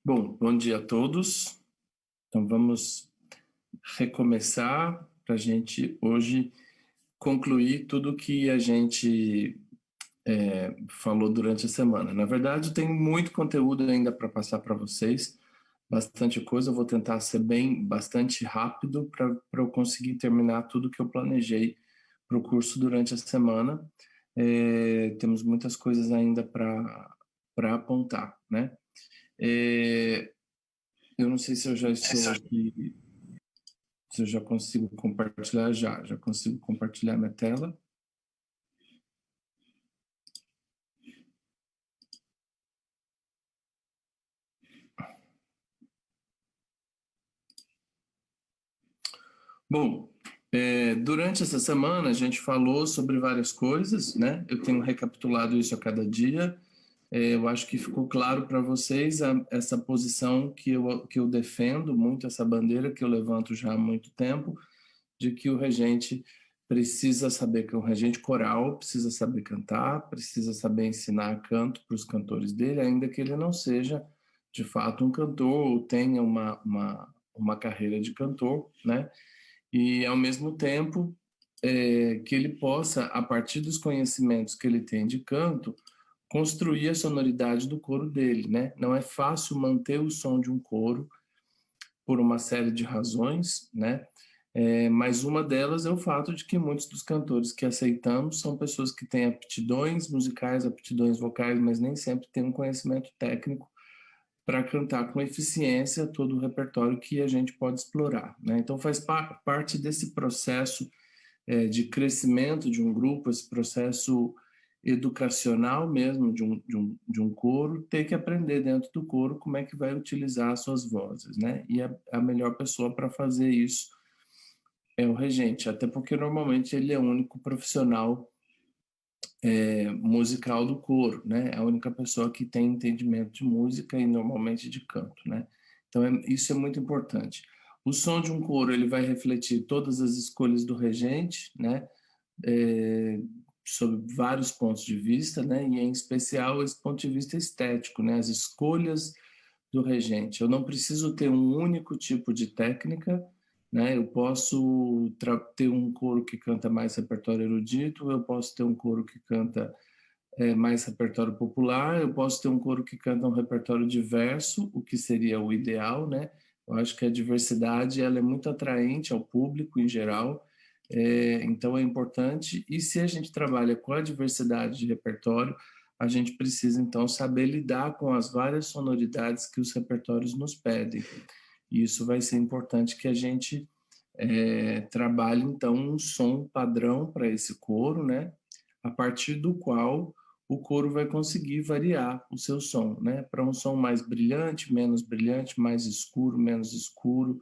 Bom dia a todos. Então vamos recomeçar para a gente hoje concluir tudo que a gente falou durante a semana. Na verdade, tem muito conteúdo ainda para passar para vocês, bastante coisa. Eu vou tentar ser bastante rápido para eu conseguir terminar tudo que eu planejei para o curso durante a semana. Temos muitas coisas ainda para apontar, né? Eu não sei se eu já estou aqui, se eu já consigo compartilhar, já consigo compartilhar minha tela. Bom, durante essa semana a gente falou sobre várias coisas, né? Eu tenho recapitulado isso a cada dia. Eu acho que ficou claro para vocês essa posição que eu defendo muito, essa bandeira que eu levanto já há muito tempo, de que o regente precisa saber, que o regente coral precisa saber cantar, precisa saber ensinar canto para os cantores dele, ainda que ele não seja, de fato, um cantor ou tenha uma carreira de cantor, né? E, ao mesmo tempo, que ele possa, a partir dos conhecimentos que ele tem de canto, construir a sonoridade do coro dele, né? Não é fácil manter o som de um coro por uma série de razões, né? Mas uma delas é o fato de que muitos dos cantores que aceitamos são pessoas que têm aptidões musicais, aptidões vocais, mas nem sempre têm um conhecimento técnico para cantar com eficiência todo o repertório que a gente pode explorar, né? Então faz parte desse processo de crescimento de um grupo, esse processo educacional mesmo de um coro, ter que aprender dentro do coro como é que vai utilizar as suas vozes, né? E a melhor pessoa para fazer isso é o regente, até porque normalmente ele é o único profissional musical do coro, né? É a única pessoa que tem entendimento de música e normalmente de canto, né? Então isso é muito importante. O som de um coro ele vai refletir todas as escolhas do regente, né? É, sob vários pontos de vista, né? E em especial esse ponto de vista estético, né? As escolhas do regente. Eu não preciso ter um único tipo de técnica, né? Eu posso ter um coro que canta mais repertório erudito, eu posso ter um coro que canta mais repertório popular, eu posso ter um coro que canta um repertório diverso, o que seria o ideal, né? Eu acho que a diversidade ela é muito atraente ao público em geral, então é importante. E se a gente trabalha com a diversidade de repertório, a gente precisa então saber lidar com as várias sonoridades que os repertórios nos pedem. E isso vai ser importante que a gente trabalhe então um som padrão para esse coro, né? A partir do qual o coro vai conseguir variar o seu som, né? Para um som mais brilhante, mais escuro, menos escuro,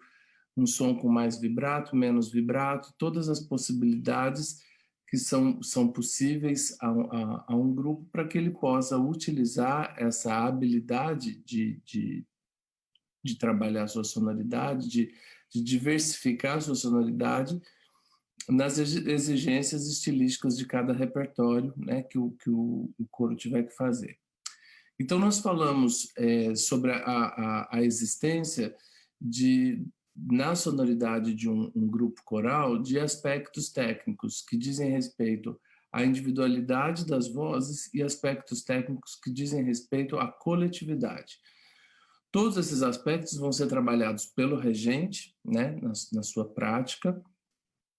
um som com mais vibrato, menos vibrato, todas as possibilidades que são possíveis a um grupo para que ele possa utilizar essa habilidade de trabalhar a sua sonoridade, de diversificar a sua sonoridade nas exigências estilísticas de cada repertório, né, que o coro tiver que fazer. Então, nós falamos sobre a existência na sonoridade de um grupo coral, de aspectos técnicos que dizem respeito à individualidade das vozes e aspectos técnicos que dizem respeito à coletividade. Todos esses aspectos vão ser trabalhados pelo regente, né, na sua prática.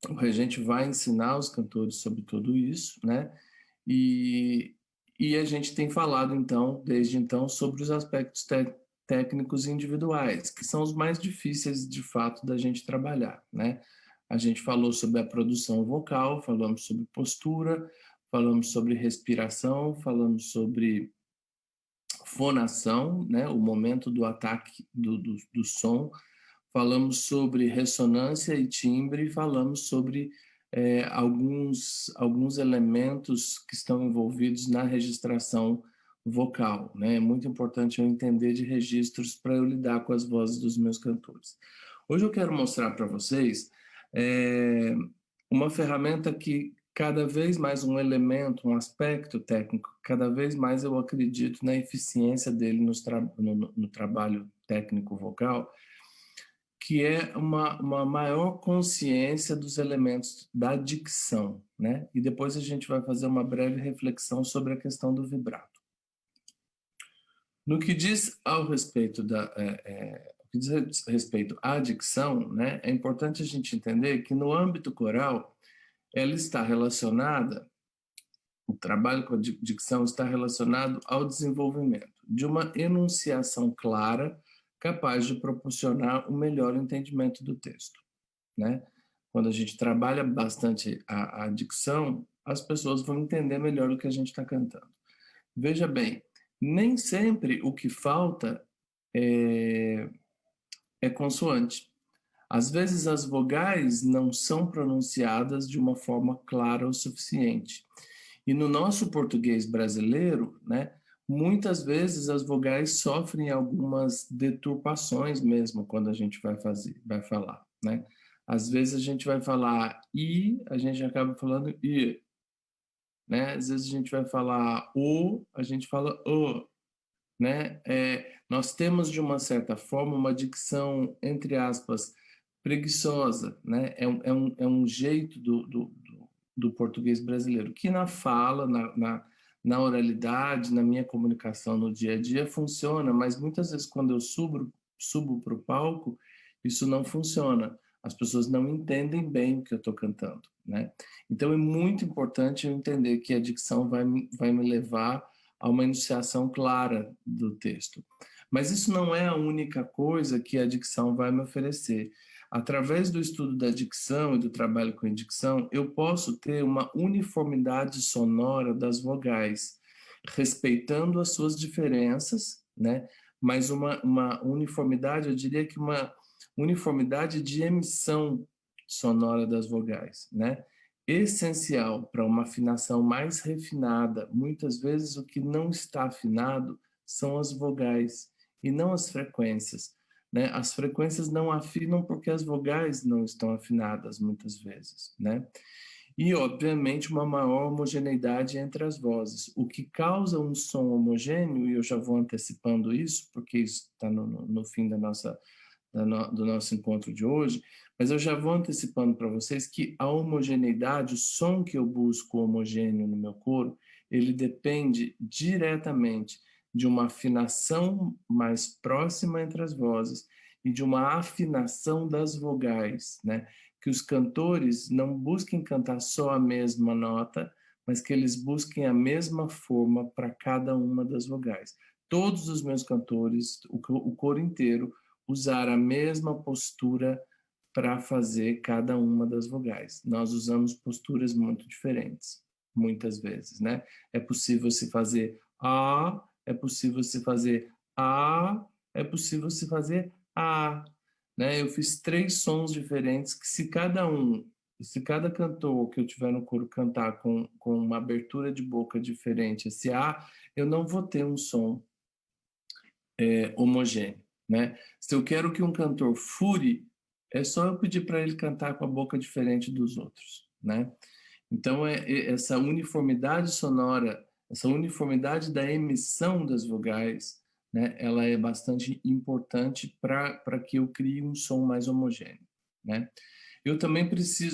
O regente vai ensinar os cantores sobre tudo isso, né? E a gente tem falado, então, desde então, sobre os aspectos técnicos individuais, que são os mais difíceis, de fato, da gente trabalhar, né? A gente falou sobre a produção vocal, falamos sobre postura, falamos sobre respiração, falamos sobre fonação, né? O momento do ataque do som, falamos sobre ressonância e timbre, falamos sobre alguns elementos que estão envolvidos na registração vocal, né? É muito importante eu entender de registros para eu lidar com as vozes dos meus cantores. Hoje eu quero mostrar para vocês uma ferramenta que cada vez mais um elemento, um aspecto técnico, cada vez mais eu acredito na eficiência dele no trabalho técnico vocal, que é uma maior consciência dos elementos da dicção, né? E depois a gente vai fazer uma breve reflexão sobre a questão do vibrato. No que diz ao respeito que diz respeito à dicção, né? É importante a gente entender que no âmbito coral ela está relacionada, o trabalho com a dicção está relacionado ao desenvolvimento de uma enunciação clara, capaz de proporcionar o melhor entendimento do texto, né? Quando a gente trabalha bastante a dicção, as pessoas vão entender melhor o que a gente está cantando. Veja bem, nem sempre o que falta é consoante. Às vezes as vogais não são pronunciadas de uma forma clara o suficiente. E no nosso português brasileiro, né, muitas vezes as vogais sofrem algumas deturpações mesmo quando a gente vai falar, né? Às vezes a gente vai falar i, a gente acaba falando i, né? Às vezes a gente vai falar o, a gente fala o, né? Nós temos de uma certa forma uma dicção, entre aspas, preguiçosa, né? É um jeito do português brasileiro, que na fala, na oralidade, na minha comunicação no dia a dia funciona, mas muitas vezes quando eu subo para o palco, isso não funciona. As pessoas não entendem bem o que eu estou cantando, né? Então é muito importante eu entender que a dicção vai me levar a uma enunciação clara do texto. Mas isso não é a única coisa que a dicção vai me oferecer. Através do estudo da dicção e do trabalho com a dicção, eu posso ter uma uniformidade sonora das vogais, respeitando as suas diferenças, né? Mas uma uniformidade, eu diria que uma uniformidade de emissão sonora das vogais, né? Essencial para uma afinação mais refinada. Muitas vezes o que não está afinado são as vogais e não as frequências, né? As frequências não afinam porque as vogais não estão afinadas muitas vezes, né? E, obviamente, uma maior homogeneidade entre as vozes, o que causa um som homogêneo, e eu já vou antecipando isso, porque isso está no fim do nosso encontro de hoje, mas eu já vou antecipando para vocês que a homogeneidade, o som que eu busco homogêneo no meu coro, ele depende diretamente de uma afinação mais próxima entre as vozes e de uma afinação das vogais, né? Que os cantores não busquem cantar só a mesma nota, mas que eles busquem a mesma forma para cada uma das vogais. Todos os meus cantores, o coro inteiro, usar a mesma postura para fazer cada uma das vogais. Nós usamos posturas muito diferentes, muitas vezes, né? É possível se fazer a, é possível se fazer a, é possível se fazer a, né? Eu fiz 3 sons diferentes que se cada cantor que eu tiver no coro cantar com uma abertura de boca diferente, esse a, eu não vou ter um som homogêneo, né? Se eu quero que um cantor fure, é só eu pedir para ele cantar com a boca diferente dos outros, né? Então, essa uniformidade sonora, essa uniformidade da emissão das vogais, né, ela é bastante importante para que eu crie um som mais homogêneo, né? Eu também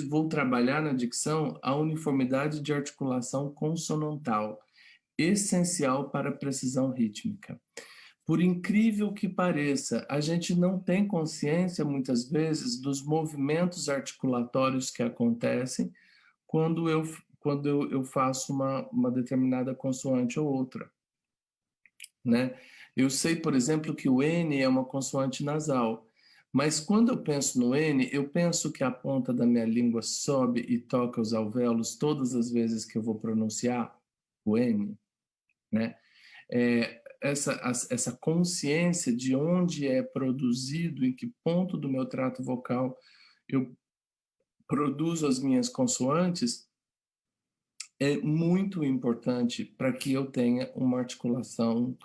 vou trabalhar na dicção a uniformidade de articulação consonantal, essencial para a precisão rítmica. Por incrível que pareça, a gente não tem consciência, muitas vezes, dos movimentos articulatórios que acontecem quando eu faço uma determinada consoante ou outra, né? Eu sei, por exemplo, que o N é uma consoante nasal, mas quando eu penso no N, eu penso que a ponta da minha língua sobe e toca os alvéolos todas as vezes que eu vou pronunciar o N, né? Essa consciência de onde é produzido, em que ponto do meu trato vocal eu produzo as minhas consoantes, é muito importante para que eu tenha uma articulação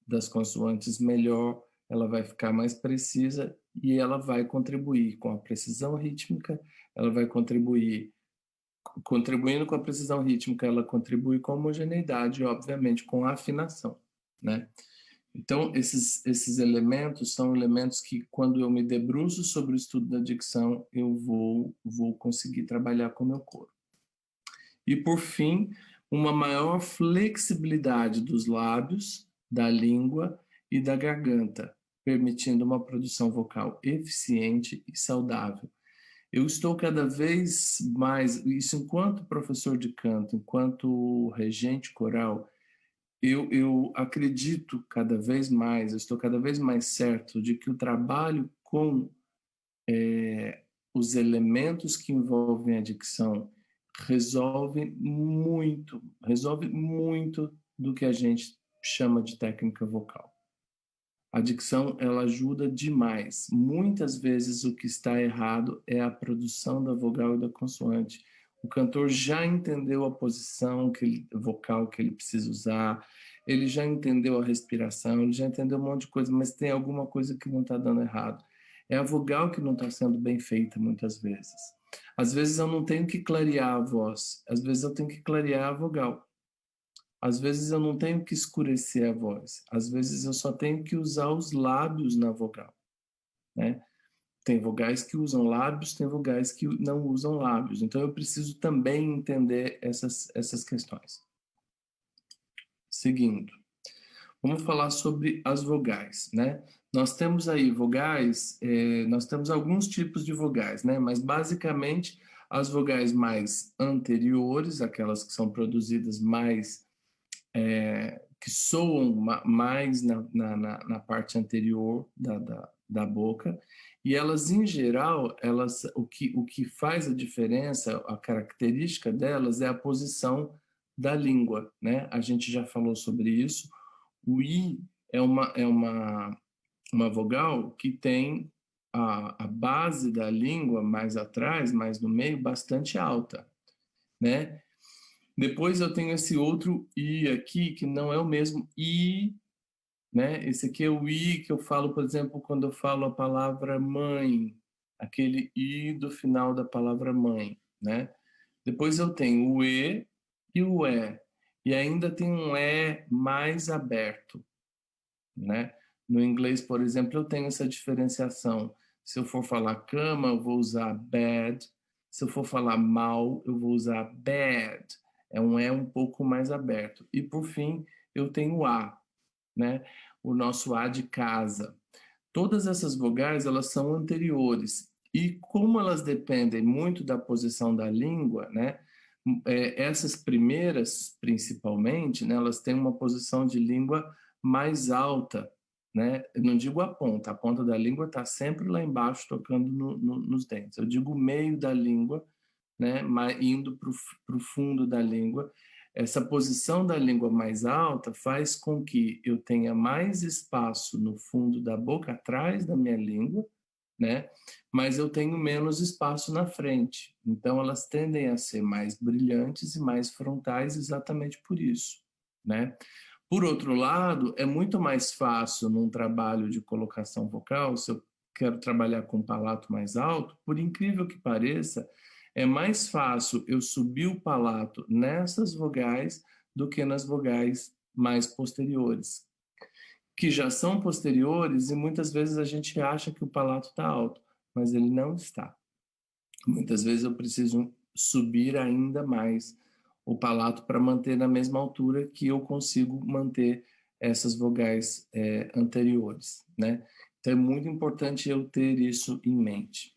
das consoantes melhor, ela vai ficar mais precisa e ela vai contribuir com a precisão rítmica, ela vai contribuindo com a precisão rítmica, ela contribui com a homogeneidade e, obviamente, com a afinação, né? Então, esses elementos são elementos que, quando eu me debruço sobre o estudo da dicção, eu vou conseguir trabalhar com o meu coro. E, por fim, uma maior flexibilidade dos lábios, da língua e da garganta, permitindo uma produção vocal eficiente e saudável. Eu estou cada vez mais, isso enquanto professor de canto, enquanto regente coral, eu acredito cada vez mais, eu estou cada vez mais certo de que o trabalho com os elementos que envolvem a dicção resolve muito do que a gente chama de técnica vocal. A dicção, ela ajuda demais. Muitas vezes o que está errado é a produção da vogal e da consoante. O cantor já entendeu a posição vocal que ele precisa usar, ele já entendeu a respiração, ele já entendeu um monte de coisa, mas tem alguma coisa que não está dando errado. É a vogal que não está sendo bem feita muitas vezes. Às vezes eu não tenho que clarear a voz, às vezes eu tenho que clarear a vogal. Às vezes eu não tenho que escurecer a voz, às vezes eu só tenho que usar os lábios na vogal, né? Tem vogais que usam lábios, tem vogais que não usam lábios. Então eu preciso também entender essas questões. Seguindo, vamos falar sobre as vogais, né? Nós temos aí vogais, nós temos alguns tipos de vogais, né? Mas basicamente as vogais mais anteriores, aquelas que são produzidas mais que soam mais na parte anterior da boca, e elas, em geral, o que faz a diferença, a característica delas é a posição da língua, né? A gente já falou sobre isso. O I é uma vogal que tem a base da língua mais atrás, mais no meio, bastante alta, né? Depois eu tenho esse outro I aqui, que não é o mesmo I, né? Esse aqui é o I que eu falo, por exemplo, quando eu falo a palavra mãe, aquele I do final da palavra mãe, né? Depois eu tenho o E e o E. E ainda tem um E mais aberto, né? No inglês, por exemplo, eu tenho essa diferenciação. Se eu for falar cama, eu vou usar bed. Se eu for falar mal, eu vou usar bad. É um E um pouco mais aberto. E por fim, eu tenho o A, né? O nosso A de casa. Todas essas vogais, elas são anteriores. E como elas dependem muito da posição da língua, né? Essas primeiras, principalmente, né, elas têm uma posição de língua mais alta, né? Eu não digo a ponta da língua está sempre lá embaixo, tocando nos dentes. Eu digo o meio da língua, né, indo para o fundo da língua. Essa posição da língua mais alta faz com que eu tenha mais espaço no fundo da boca, atrás da minha língua, né? Mas eu tenho menos espaço na frente. Então elas tendem a ser mais brilhantes e mais frontais exatamente por isso, né? Por outro lado, é muito mais fácil num trabalho de colocação vocal, se eu quero trabalhar com um palato mais alto, por incrível que pareça, é mais fácil eu subir o palato nessas vogais do que nas vogais mais posteriores, que já são posteriores e muitas vezes a gente acha que o palato está alto, mas ele não está. Muitas vezes eu preciso subir ainda mais o palato para manter na mesma altura que eu consigo manter essas vogais anteriores, né? Então é muito importante eu ter isso em mente.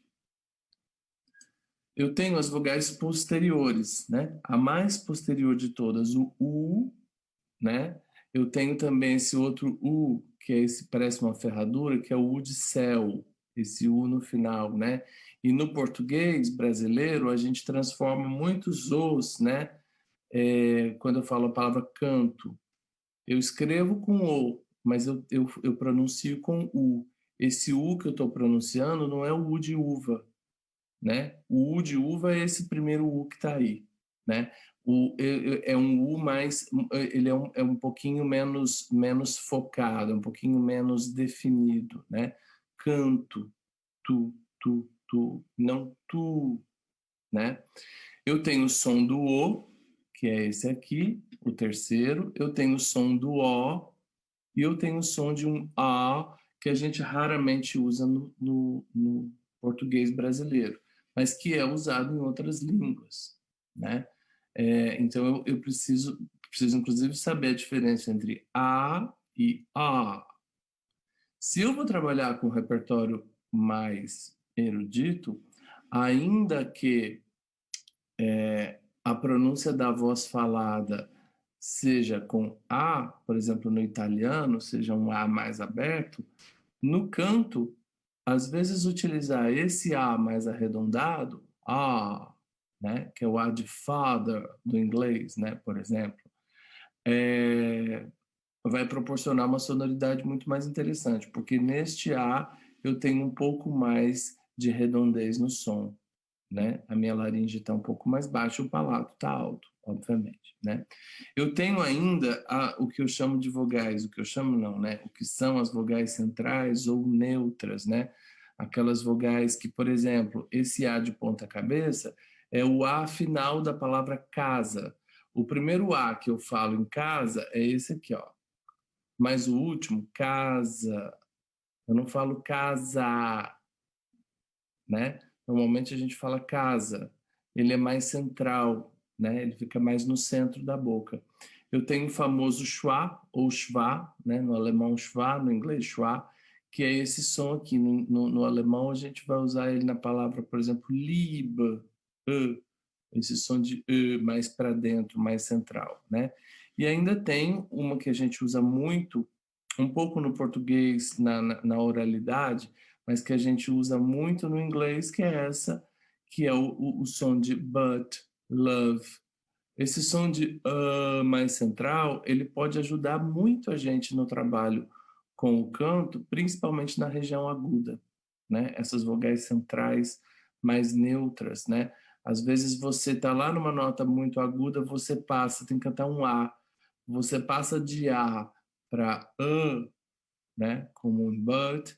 Eu tenho as vogais posteriores, né? A mais posterior de todas, o U, né? Eu tenho também esse outro U, que é esse, parece uma ferradura, que é o U de céu, esse U no final, né? E no português brasileiro, a gente transforma muitos Os, né? Quando eu falo a palavra canto, eu escrevo com O, mas eu pronuncio com U. Esse U que eu estou pronunciando não é o U de uva, né? O U de uva é esse primeiro U que está aí, né? É um U mais, ele é um pouquinho menos focado, um pouquinho menos definido, né? Canto, tu, não tu, né? Eu tenho o som do O, que é esse aqui, o terceiro. Eu tenho o som do O e eu tenho o som de um A, que a gente raramente usa no português brasileiro, mas que é usado em outras línguas, né? Então eu preciso inclusive saber a diferença entre A e A. Se eu vou trabalhar com um repertório mais erudito, ainda que a pronúncia da voz falada seja com A, por exemplo, no italiano, seja um A mais aberto, no canto, às vezes utilizar esse A mais arredondado, A, né, que é o A de father do inglês, né, por exemplo, é, vai proporcionar uma sonoridade muito mais interessante, porque neste A eu tenho um pouco mais de redondez no som, né? A minha laringe está um pouco mais baixa, o palato está alto, obviamente, né? Eu tenho ainda o que eu chamo de vogais, o que eu chamo não, né? O que são as vogais centrais ou neutras, né? Aquelas vogais que, por exemplo, esse A de ponta cabeça é o A final da palavra casa. O primeiro A que eu falo em casa é esse aqui, ó. Mas o último, casa. Eu não falo casa, né? Normalmente a gente fala casa. Ele é mais central, né? Ele fica mais no centro da boca. Eu tenho o famoso schwa ou schwa, né? No alemão schwa, no inglês schwa, que é esse som aqui. No alemão a gente vai usar ele na palavra, por exemplo, liebe, esse som de mais para dentro, mais central, né? E ainda tem uma que a gente usa muito um pouco no português, na oralidade, mas que a gente usa muito no inglês, que é essa, que é o som de but, love. Esse som de mais central, ele pode ajudar muito a gente no trabalho com o canto, principalmente na região aguda, né? Essas vogais centrais mais neutras, né? Às vezes você está lá numa nota muito aguda, você passa, tem que cantar um A, você passa de A para né? Como um but,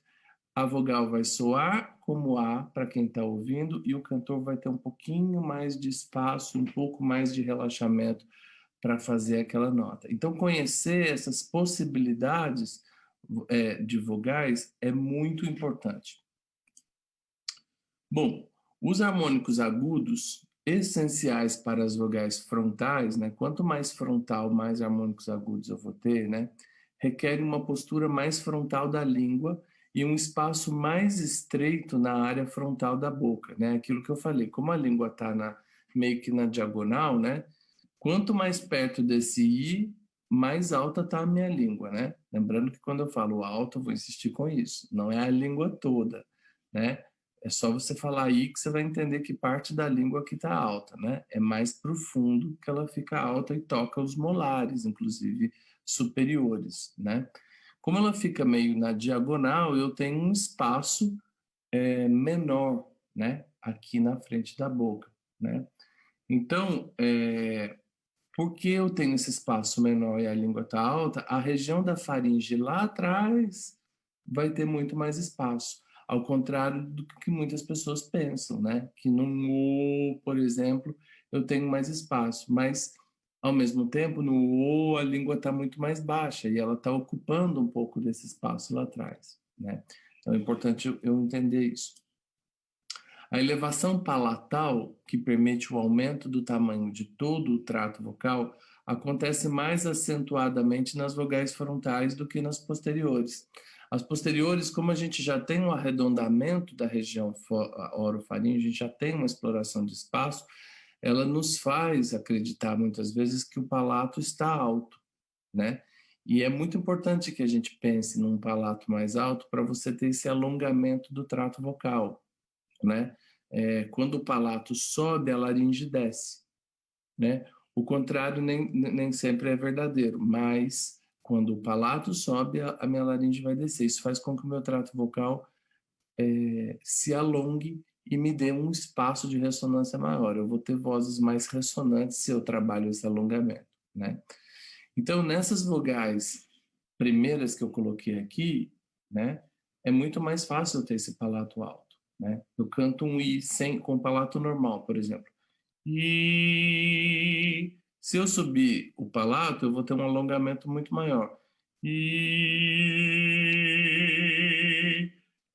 a vogal vai soar como A para quem está ouvindo e o cantor vai ter um pouquinho mais de espaço, um pouco mais de relaxamento para fazer aquela nota. Então, conhecer essas possibilidades de vogais é muito importante. Bom, os harmônicos agudos, essenciais para as vogais frontais, né? Quanto mais frontal, mais harmônicos agudos eu vou ter, né? Requerem uma postura mais frontal da língua e um espaço mais estreito na área frontal da boca, né? Aquilo que eu falei, como a língua está meio que na diagonal, né? Quanto mais perto desse I, mais alta está a minha língua, né? Lembrando que quando eu falo alto, eu vou insistir com isso. Não é a língua toda, né? É só você falar I que você vai entender que parte da língua que está alta, né? É mais profundo que ela fica alta e toca os molares, inclusive superiores, né? Como ela fica meio na diagonal, eu tenho um espaço menor, né? Aqui na frente da boca, né? Então, porque eu tenho esse espaço menor e a língua está alta, a região da faringe lá atrás vai ter muito mais espaço. Ao contrário do que muitas pessoas pensam, né? Que no O, por exemplo, eu tenho mais espaço, mas ao mesmo tempo, no O, a língua está muito mais baixa e ela está ocupando um pouco desse espaço lá atrás, né? Então é importante eu entender isso. A elevação palatal, que permite o aumento do tamanho de todo o trato vocal, acontece mais acentuadamente nas vogais frontais do que nas posteriores. As posteriores, como a gente já tem um arredondamento da região orofaringe, a gente já tem uma exploração de espaço, ela nos faz acreditar muitas vezes que o palato está alto, né? E é muito importante que a gente pense num palato mais alto para você ter esse alongamento do trato vocal, né? Quando o palato sobe, a laringe desce, né? O contrário nem sempre é verdadeiro, mas quando o palato sobe, a minha laringe vai descer. Isso faz com que o meu trato vocal se alongue e me dê um espaço de ressonância maior. Eu vou ter vozes mais ressonantes se eu trabalho esse alongamento, né? Então, nessas vogais primeiras que eu coloquei aqui, né, é muito mais fácil eu ter esse palato alto, né? Eu canto um I com palato normal, por exemplo. E se eu subir o palato, eu vou ter um alongamento muito maior. E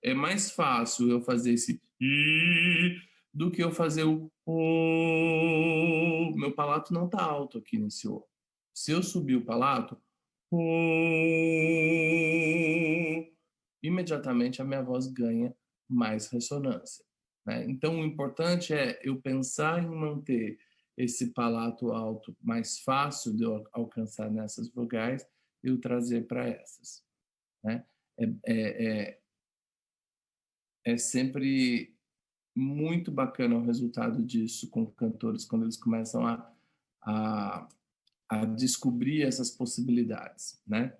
é mais fácil eu fazer esse I do que eu fazer o. Meu palato não está alto aqui nesse O. Se eu subir o palato, imediatamente a minha voz ganha mais ressonância, né? Então, o importante é eu pensar em manter esse palato alto mais fácil de eu alcançar nessas vogais e eu trazer para essas, né? É, é, é, é sempre muito bacana o resultado disso com cantores, quando eles começam a, a descobrir essas possibilidades, né?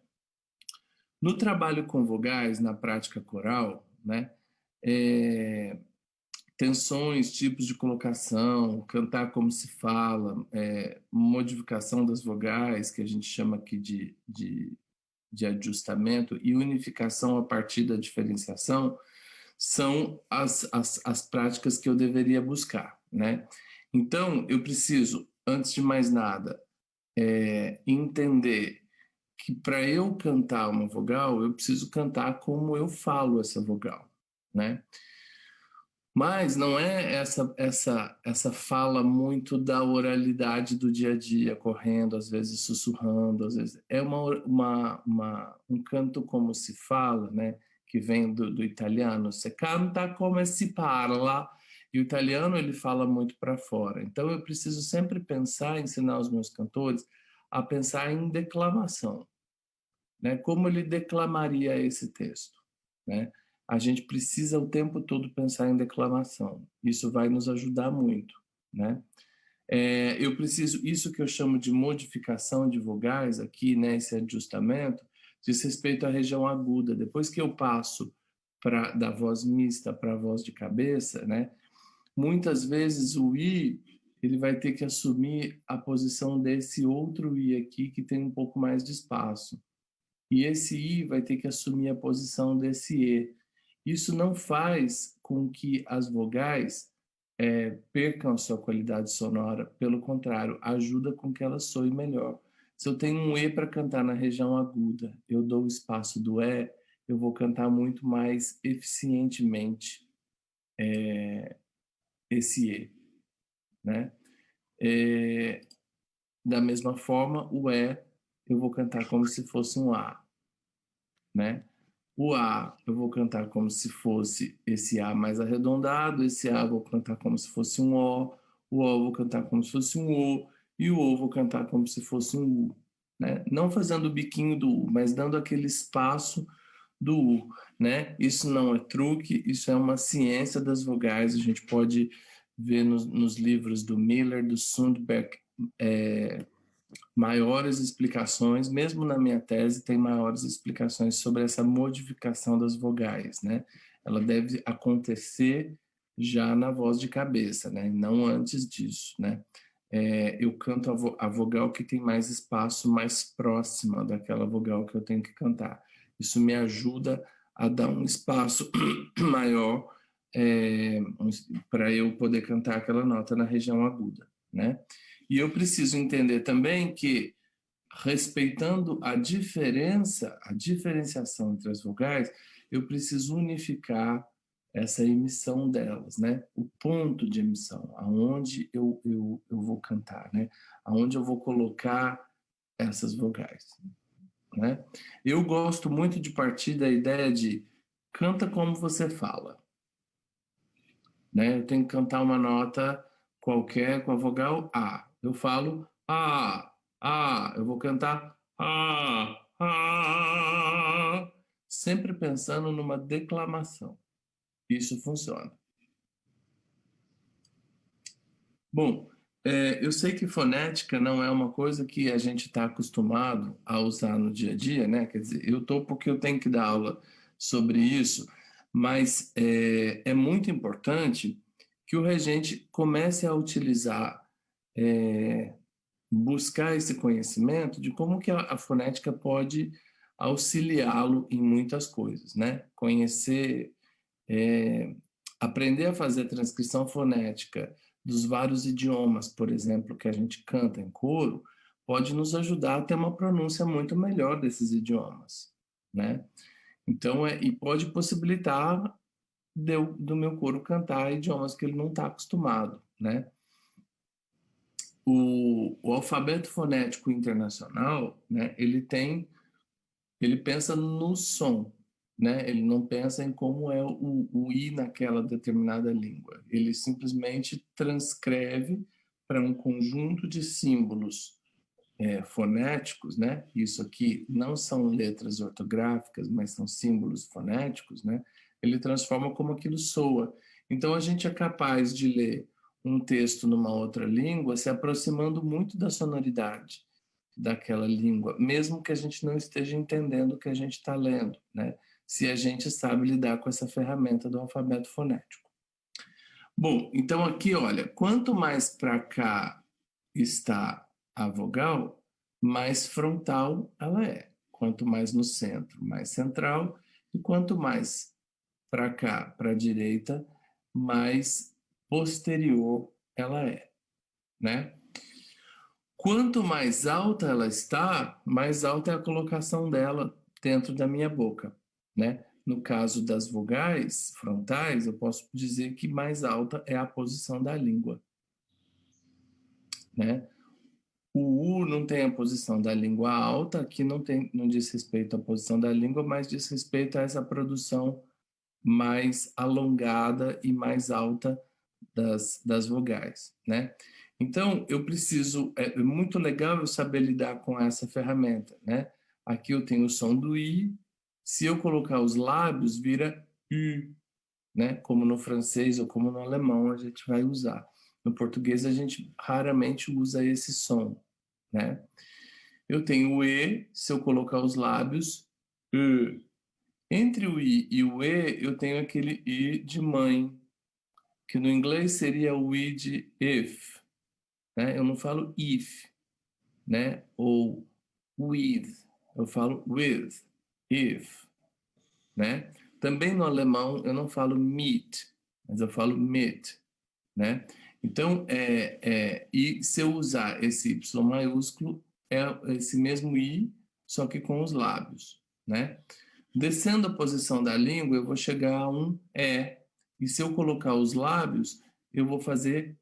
No trabalho com vogais, na prática coral, né, é, tensões, tipos de colocação, cantar como se fala, modificação das vogais, que a gente chama aqui de ajustamento, e unificação a partir da diferenciação, são as práticas que eu deveria buscar, né? Então, eu preciso, antes de mais nada, entender que para eu cantar uma vogal, eu preciso cantar como eu falo essa vogal, né? Mas não é essa fala muito da oralidade do dia a dia, correndo, às vezes sussurrando, às vezes é um canto como se fala, né? Que vem do italiano, se canta come si parla, e o italiano ele fala muito para fora. Então eu preciso sempre pensar, ensinar os meus cantores a pensar em declamação, né? Como ele declamaria esse texto, né? A gente precisa o tempo todo pensar em declamação. Isso vai nos ajudar muito, né? Eu preciso, isso que eu chamo de modificação de vogais aqui, né, esse ajustamento, diz respeito à região aguda. Depois que eu passo da voz mista para a voz de cabeça, né, muitas vezes o I ele vai ter que assumir a posição desse outro I aqui que tem um pouco mais de espaço. E esse I vai ter que assumir a posição desse E. Isso não faz com que as vogais percam a sua qualidade sonora, pelo contrário, ajuda com que elas soem melhor. Se eu tenho um E para cantar na região aguda, eu dou o espaço do E, eu vou cantar muito mais eficientemente esse E, né? É, da mesma forma, o E eu vou cantar como se fosse um A, né? O A eu vou cantar como se fosse esse A mais arredondado, esse A eu vou cantar como se fosse um o eu vou cantar como se fosse um O, e o O eu vou cantar como se fosse um U, né? Não fazendo o biquinho do U, mas dando aquele espaço do U, né? Isso não é truque, isso é uma ciência das vogais, a gente pode ver nos livros do Miller, do Sundberg, maiores explicações, mesmo na minha tese, tem maiores explicações sobre essa modificação das vogais, né? Ela deve acontecer já na voz de cabeça, né? Não antes disso, né? Eu canto a vogal que tem mais espaço, mais próxima daquela vogal que eu tenho que cantar. Isso me ajuda a dar um espaço maior para eu poder cantar aquela nota na região aguda, né? E eu preciso entender também que, respeitando a diferenciação entre as vogais, eu preciso unificar essa emissão delas, né? O ponto de emissão, aonde eu vou cantar, né? Aonde eu vou colocar essas vogais, né? Eu gosto muito de partir da ideia de canta como você fala, né? Eu tenho que cantar uma nota qualquer com a vogal A. Eu falo A. Eu vou cantar A. Sempre pensando numa declamação. Isso funciona. Bom, eu sei que fonética não é uma coisa que a gente está acostumado a usar no dia a dia, né? Quer dizer, eu estou porque eu tenho que dar aula sobre isso, mas é muito importante que o regente comece a utilizar, é, buscar esse conhecimento de como que a fonética pode auxiliá-lo em muitas coisas, né? Conhecer, é, aprender a fazer a transcrição fonética dos vários idiomas, por exemplo, que a gente canta em coro, pode nos ajudar a ter uma pronúncia muito melhor desses idiomas, né? Então, e pode possibilitar do meu coro cantar idiomas que ele não está acostumado, né? O alfabeto fonético internacional, né? Ele pensa no som, né? Ele não pensa em como é o i naquela determinada língua. Ele simplesmente transcreve para um conjunto de símbolos fonéticos, né? Isso aqui não são letras ortográficas, mas são símbolos fonéticos, né? Ele transforma como aquilo soa. Então a gente é capaz de ler um texto numa outra língua se aproximando muito da sonoridade daquela língua, mesmo que a gente não esteja entendendo o que a gente está lendo, né? Se a gente sabe lidar com essa ferramenta do alfabeto fonético. Bom, então aqui, olha, quanto mais para cá está a vogal, mais frontal ela é. Quanto mais no centro, mais central. E quanto mais para cá, para a direita, mais posterior ela é, né? Quanto mais alta ela está, mais alta é a colocação dela dentro da minha boca, né? No caso das vogais frontais, eu posso dizer que mais alta é a posição da língua, né? O U não tem a posição da língua alta, aqui não diz respeito à posição da língua, mas diz respeito a essa produção mais alongada e mais alta das vogais, né? Então, eu preciso, é muito legal eu saber lidar com essa ferramenta, né? Aqui eu tenho o som do I. Se eu colocar os lábios, vira U, né? Como no francês ou como no alemão a gente vai usar. No português a gente raramente usa esse som, né? Eu tenho o E, se eu colocar os lábios, E. Entre o I e o E, eu tenho aquele I de mãe, que no inglês seria o I de if, né? Eu não falo if, né? Ou with, eu falo with, if, né? Também no alemão eu não falo mit, mas eu falo mit, né? Então, e se eu usar esse Y maiúsculo, é esse mesmo I, só que com os lábios, né? Descendo a posição da língua, eu vou chegar a um E. E se eu colocar os lábios, eu vou fazer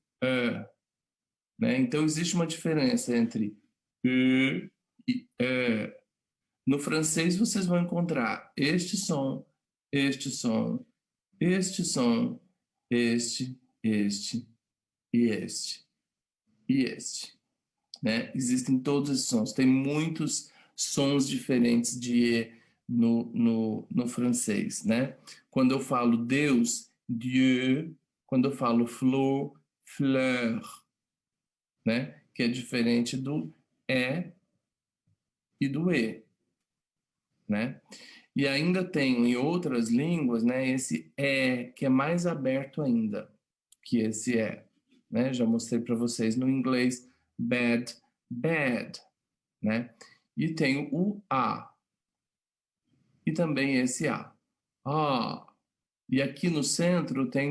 né? Então, existe uma diferença entre E e E. No francês, vocês vão encontrar este som, este som, este som, este e este e este, né? Existem todos esses sons. Tem muitos sons diferentes de E no francês, né? Quando eu falo Deus, Dieu. Quando eu falo flor, fleur, né? Que é diferente do E e do E, né? E ainda tem em outras línguas, né, esse E, que é mais aberto ainda que esse E, né? Já mostrei para vocês no inglês, bad, bad, né? E tem o A, e também esse A. Ah, e aqui no centro tem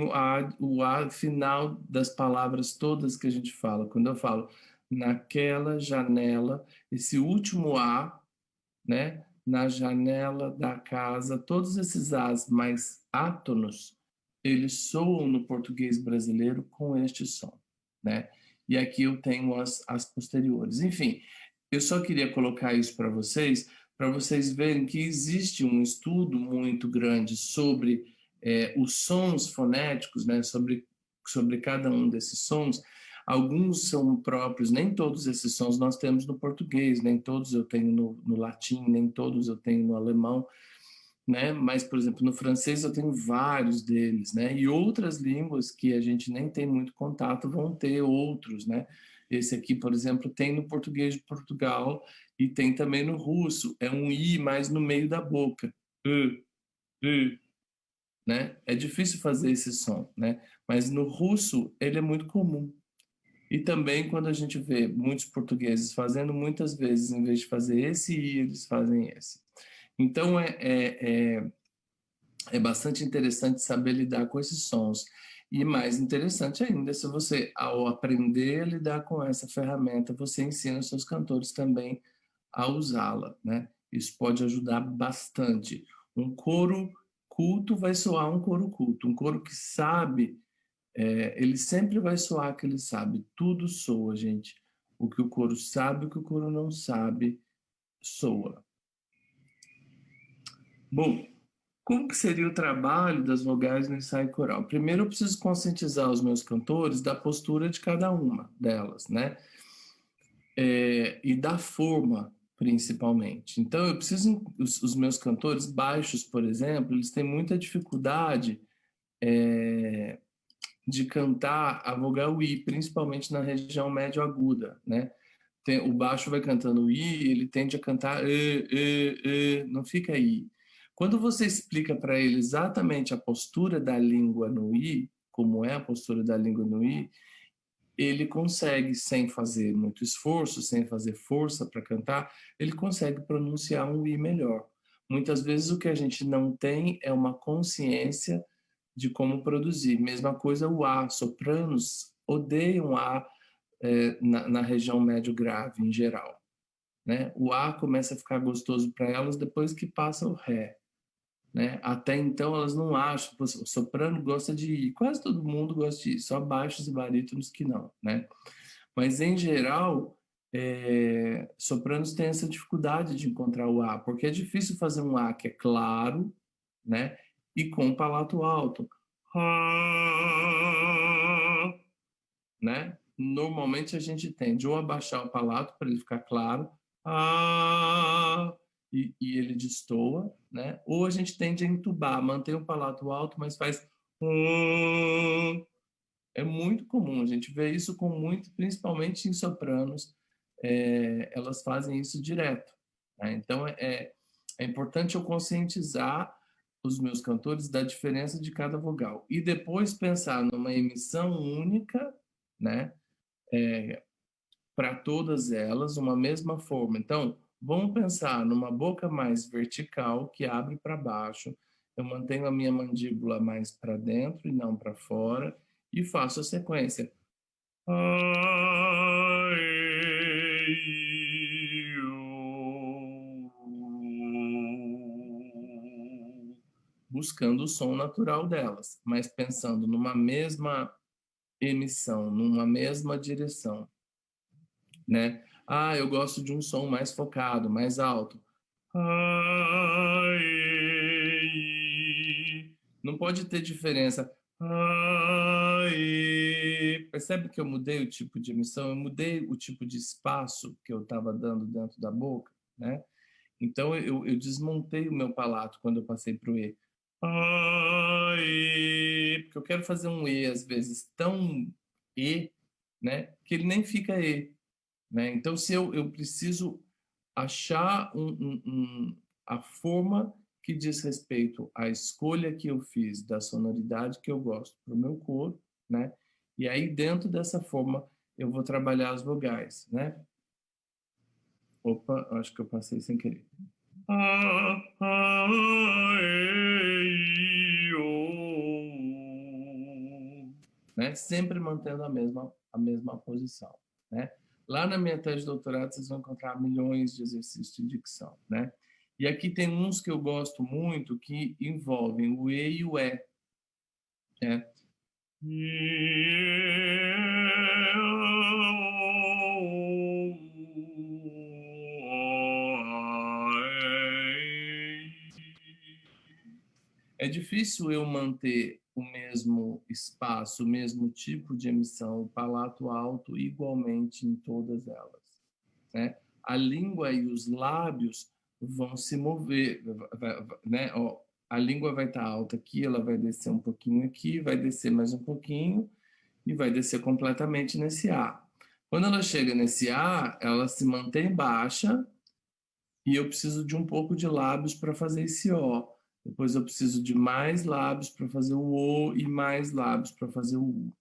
o A final das palavras todas que a gente fala. Quando eu falo naquela janela, esse último A, né? Na janela da casa, todos esses As mais átonos, eles soam no português brasileiro com este som, né? E aqui eu tenho as posteriores. Enfim, eu só queria colocar isso para vocês verem que existe um estudo muito grande sobre os sons fonéticos, né? Sobre cada um desses sons. Alguns são próprios, nem todos esses sons nós temos no português, nem todos eu tenho no latim, nem todos eu tenho no alemão, né? Mas, por exemplo, no francês eu tenho vários deles, né? E outras línguas que a gente nem tem muito contato vão ter outros, né? Esse aqui, por exemplo, tem no português de Portugal e tem também no russo. É um i mais no meio da boca. U, né? É difícil fazer esse som, né? Mas no russo ele é muito comum. E também quando a gente vê muitos portugueses fazendo, muitas vezes, em vez de fazer esse i, eles fazem esse. Então, é bastante interessante saber lidar com esses sons. E mais interessante ainda, se você, ao aprender a lidar com essa ferramenta, você ensina os seus cantores também a usá-la, né? Isso pode ajudar bastante. Um coro culto vai soar um coro culto. Um coro que sabe, ele sempre vai soar que ele sabe. Tudo soa, gente. O que o coro sabe, o que o coro não sabe, soa. Bom, como que seria o trabalho das vogais no ensaio coral? Primeiro, eu preciso conscientizar os meus cantores da postura de cada uma delas, né? E da forma, principalmente. Então, eu preciso, os meus cantores baixos, por exemplo, eles têm muita dificuldade de cantar a vogal I, principalmente na região médio-aguda, né? O baixo vai cantando I, ele tende a cantar não fica I. Quando você explica para ele exatamente a postura da língua no I, como é a postura da língua no I, ele consegue, sem fazer muito esforço, sem fazer força para cantar, ele consegue pronunciar um I melhor. Muitas vezes o que a gente não tem é uma consciência de como produzir. Mesma coisa o A. Sopranos odeiam A na região médio grave em geral, né? O A começa a ficar gostoso para elas depois que passa o Ré, né? Até então elas não acham, o soprano gosta de I, quase todo mundo gosta de I, só baixos e barítonos que não, né? Mas em geral, sopranos têm essa dificuldade de encontrar o A, porque é difícil fazer um A que é claro, né? E com palato alto. Né? Normalmente a gente tende ou a baixar o palato para ele ficar claro, e ele destoa, né? Ou a gente tende a entubar, mantém o palato alto, mas faz é muito comum, a gente vê isso com muito, principalmente em sopranos, elas fazem isso direto, né? Então é importante eu conscientizar os meus cantores da diferença de cada vogal e depois pensar numa emissão única, né? Para todas elas, uma mesma forma. Então, vamos pensar numa boca mais vertical, que abre para baixo. Eu mantenho a minha mandíbula mais para dentro e não para fora, e faço a sequência. Buscando o som natural delas, mas pensando numa mesma emissão, numa mesma direção, né? Ah, eu gosto de um som mais focado, mais alto. Não pode ter diferença. Percebe que eu mudei o tipo de emissão? Eu mudei o tipo de espaço que eu estava dando dentro da boca, né? Então eu desmontei o meu palato quando eu passei para o E. Porque eu quero fazer um E às vezes tão E, né? Que ele nem fica E, né? Então se eu preciso achar a forma que diz respeito à escolha que eu fiz da sonoridade que eu gosto para o meu coro, né? E aí dentro dessa forma eu vou trabalhar as vogais, né? Opa, acho que eu passei sem querer. Né? Sempre mantendo a mesma posição, né? Lá na minha tese de doutorado vocês vão encontrar milhões de exercícios de dicção, né? E aqui tem uns que eu gosto muito que envolvem o E e o E, né? É difícil eu manter o mesmo espaço, o mesmo tipo de emissão, o palato alto, igualmente em todas elas, né? A língua e os lábios vão se mover, né? Ó, a língua vai estar alta aqui, ela vai descer um pouquinho aqui, vai descer mais um pouquinho e vai descer completamente nesse A. Quando ela chega nesse A, ela se mantém baixa e eu preciso de um pouco de lábios para fazer esse O. Depois eu preciso de mais lábios para fazer o O e mais lábios para fazer o U,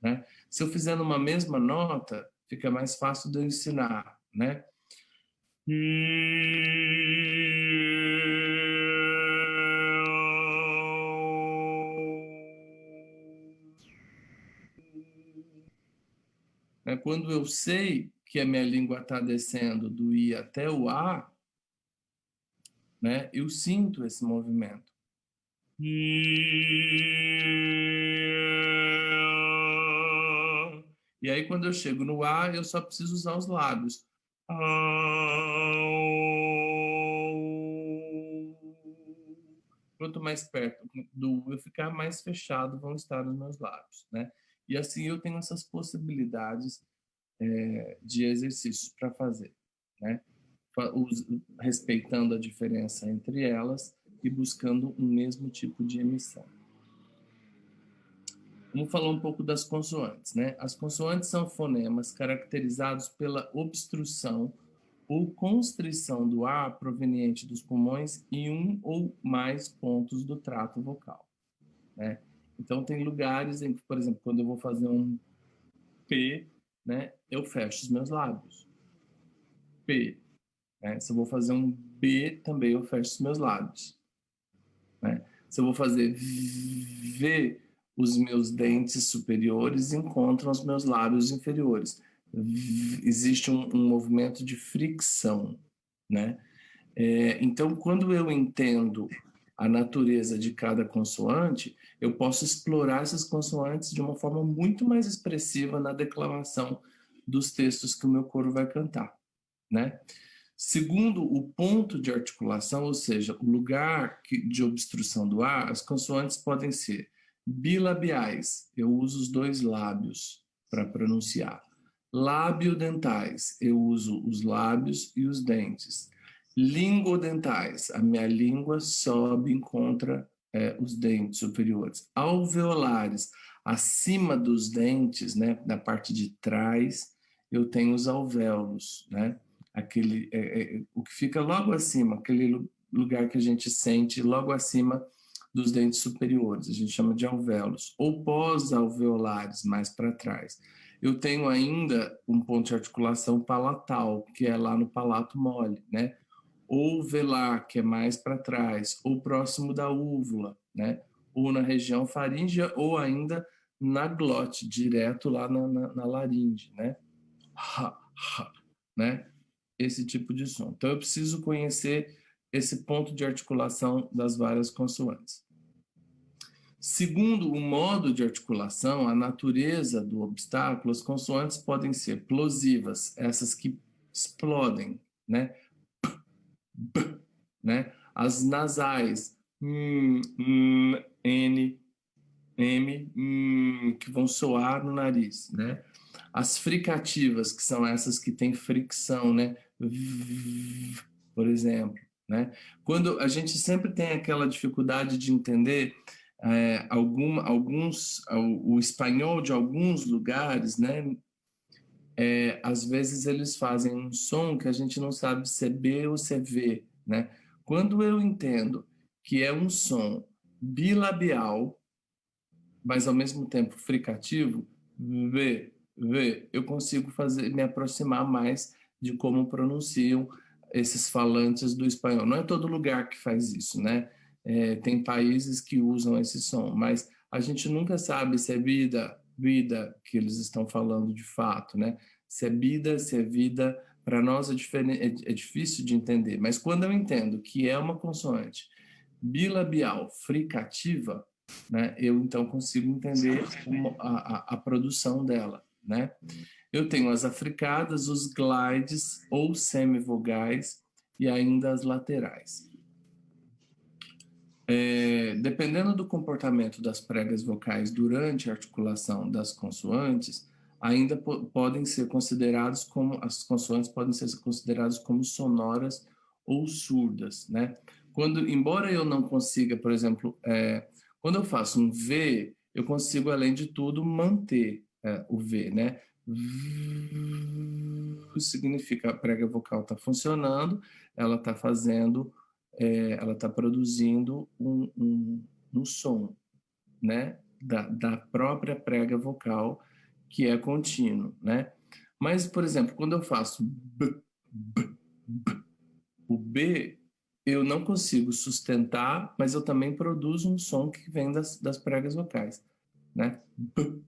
né? Se eu fizer numa mesma nota, fica mais fácil de eu ensinar, né? Quando eu sei que a minha língua está descendo do I até o A, né, eu sinto esse movimento. E aí, quando eu chego no A, eu só preciso usar os lábios. Quanto mais perto do U eu ficar, mais fechado vão estar os meus lábios, né? E assim eu tenho essas possibilidades de exercícios para fazer, né? Respeitando a diferença entre elas e buscando um mesmo tipo de emissão. Vamos falar um pouco das consoantes, né? As consoantes são fonemas caracterizados pela obstrução ou constrição do ar proveniente dos pulmões em um ou mais pontos do trato vocal, né? Então tem lugares em que, por exemplo, quando eu vou fazer um P, né, eu fecho os meus lábios. P, né? Se eu vou fazer um B, também eu fecho os meus lábios, né? Se eu vou fazer V, os meus dentes superiores encontram os meus lábios inferiores. Existe um movimento de fricção, né? Então, quando eu entendo a natureza de cada consoante, eu posso explorar essas consoantes de uma forma muito mais expressiva na declamação dos textos que o meu coro vai cantar, né? Segundo o ponto de articulação, ou seja, o lugar de obstrução do ar, as consoantes podem ser bilabiais, eu uso os dois lábios para pronunciar. Labiodentais, eu uso os lábios e os dentes. Lingodentais, a minha língua sobe e encontra os dentes superiores. Alveolares, acima dos dentes, né, na parte de trás, eu tenho os alvéolos, né? O que fica logo acima, aquele lugar que a gente sente logo acima dos dentes superiores, a gente chama de alvéolos, ou pós-alveolares, mais para trás. Eu tenho ainda um ponto de articulação palatal, que é lá no palato mole, né? Ou velar, que é mais para trás, ou próximo da úvula, né? Ou na região faríngea, ou ainda na glote, direto lá na laringe, né? Ha, ha, né? Esse tipo de som. Então, eu preciso conhecer esse ponto de articulação das várias consoantes. Segundo o modo de articulação, a natureza do obstáculo, as consoantes podem ser plosivas, essas que explodem, né? Né? As nasais, N, M, que vão soar no nariz, né? As fricativas, que são essas que têm fricção, né? Por exemplo, né? Quando a gente sempre tem aquela dificuldade de entender o espanhol de alguns lugares, né? Às vezes eles fazem um som que a gente não sabe se é B ou se é V, né? Quando eu entendo que é um som bilabial, mas ao mesmo tempo fricativo, V, eu consigo me aproximar mais de como pronunciam esses falantes do espanhol. Não é todo lugar que faz isso, né? Tem países que usam esse som, mas a gente nunca sabe se é vida que eles estão falando de fato, né? Se é vida, se é vida, para nós é difícil de entender, mas quando eu entendo que é uma consoante bilabial fricativa, né, eu então consigo entender a produção dela, né? Eu tenho as africadas, os glides ou semivogais e ainda as laterais. Dependendo do comportamento das pregas vocais durante a articulação das consoantes, ainda podem ser considerados como as consoantes podem ser consideradas como sonoras ou surdas, né? Embora eu não consiga, por exemplo, quando eu faço um V, eu consigo, além de tudo, manter o V, né? Significa a prega vocal está funcionando, ela está fazendo ela está produzindo um som, né, da própria prega vocal, que é contínuo, né? Mas, por exemplo, quando eu faço o B, eu não consigo sustentar, mas eu também produzo um som que vem das pregas vocais, né? Eu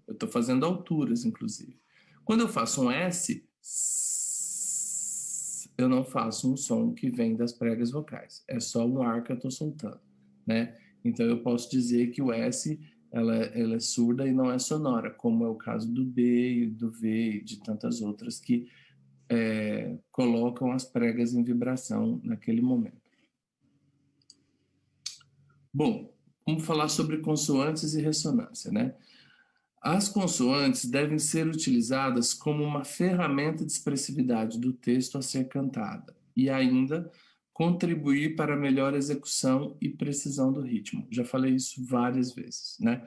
estou fazendo alturas, inclusive. Quando eu faço um S, eu não faço um som que vem das pregas vocais. É só um ar que eu estou soltando, né? Então eu posso dizer que o S ela é surda e não é sonora, como é o caso do B, do V e de tantas outras que colocam as pregas em vibração naquele momento. Bom, vamos falar sobre consoantes e ressonância, né? As consoantes devem ser utilizadas como uma ferramenta de expressividade do texto a ser cantada e ainda contribuir para a melhor execução e precisão do ritmo. Já falei isso várias vezes, né?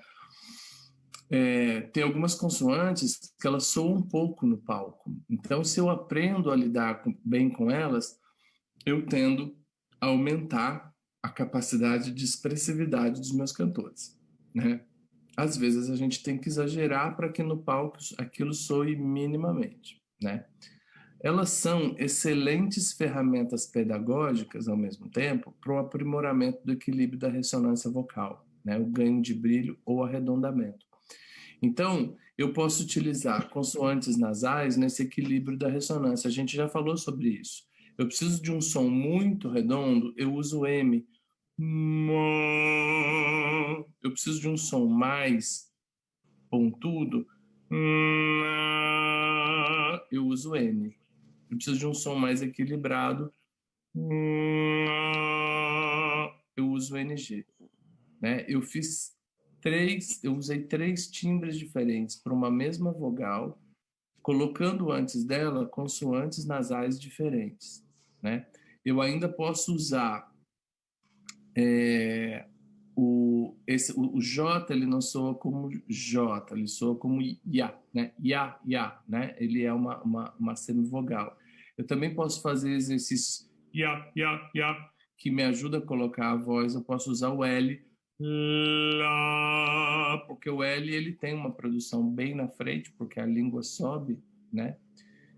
Tem algumas consoantes que elas soam um pouco no palco. Então, se eu aprendo a lidar bem com elas, eu tendo a aumentar a capacidade de expressividade dos meus cantores, né? Às vezes a gente tem que exagerar para que no palco aquilo soe minimamente, né? Elas são excelentes ferramentas pedagógicas, ao mesmo tempo, para o aprimoramento do equilíbrio da ressonância vocal, né? O ganho de brilho ou arredondamento. Então, eu posso utilizar consoantes nasais nesse equilíbrio da ressonância. A gente já falou sobre isso. Eu preciso de um som muito redondo, eu uso o M. Eu preciso de um som mais pontudo, eu uso N. Eu preciso de um som mais equilibrado, eu uso NG. Né? Eu usei 3 timbres diferentes para uma mesma vogal, colocando antes dela consoantes nasais diferentes, né? Eu ainda posso usar o J, ele não soa como J, ele soa como Ya, né? Ya, ya, né? Ele é uma semivogal. Eu também posso fazer exercícios Ya, ya, ya, que me ajuda a colocar a voz. Eu posso usar o L, lá, porque o L ele tem uma produção bem na frente, porque a língua sobe, né?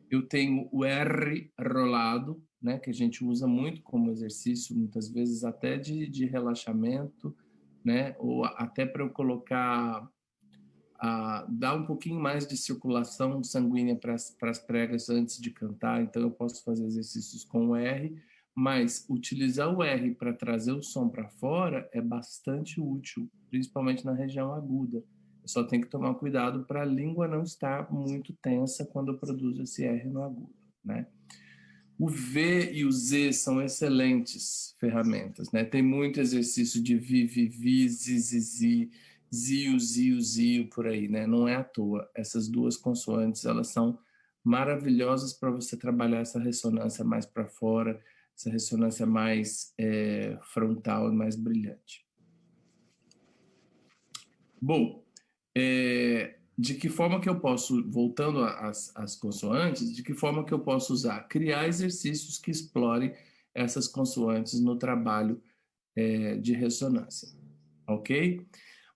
Eu tenho o R rolado, né, que a gente usa muito como exercício, muitas vezes até de relaxamento, né, ou até para eu colocar, dar um pouquinho mais de circulação sanguínea para as pregas antes de cantar, então eu posso fazer exercícios com o R, mas utilizar o R para trazer o som para fora é bastante útil, principalmente na região aguda. Eu só tenho que tomar cuidado para a língua não estar muito tensa quando eu produzo esse R no agudo, né? O V e o Z são excelentes ferramentas, né? Tem muito exercício de vi, vi, vi, zi, zi, zi, zio, zio, zio, por aí, né? Não é à toa. Essas duas consoantes, elas são maravilhosas para você trabalhar essa ressonância mais para fora, essa ressonância mais frontal e mais brilhante. Bom, de que forma que eu posso, voltando às consoantes, de que forma que eu posso usar? Criar exercícios que explorem essas consoantes no trabalho de ressonância, ok?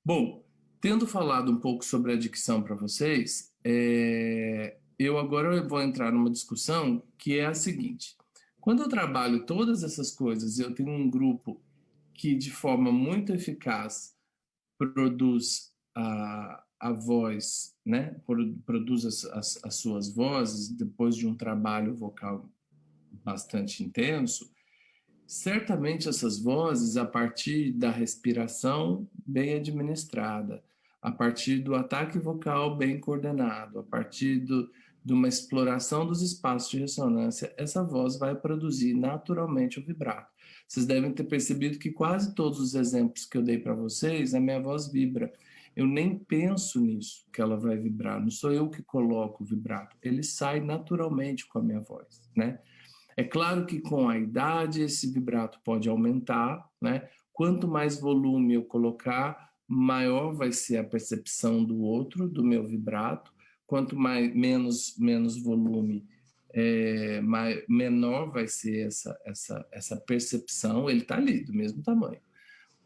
Bom, tendo falado um pouco sobre a dicção para vocês, eu agora vou entrar numa discussão que é a seguinte. Quando eu trabalho todas essas coisas, eu tenho um grupo que de forma muito eficaz produz a voz, né? Produz as suas vozes depois de um trabalho vocal bastante intenso, certamente essas vozes, a partir da respiração bem administrada, a partir do ataque vocal bem coordenado, a partir de uma exploração dos espaços de ressonância, essa voz vai produzir naturalmente o vibrato. Vocês devem ter percebido que quase todos os exemplos que eu dei para vocês, a minha voz vibra. Eu nem penso nisso, que ela vai vibrar. Não sou eu que coloco o vibrato. Ele sai naturalmente com a minha voz, né? É claro que com a idade esse vibrato pode aumentar, né? Quanto mais volume eu colocar, maior vai ser a percepção do outro, do meu vibrato. Quanto menos volume, menor vai ser essa percepção. Ele está ali, do mesmo tamanho,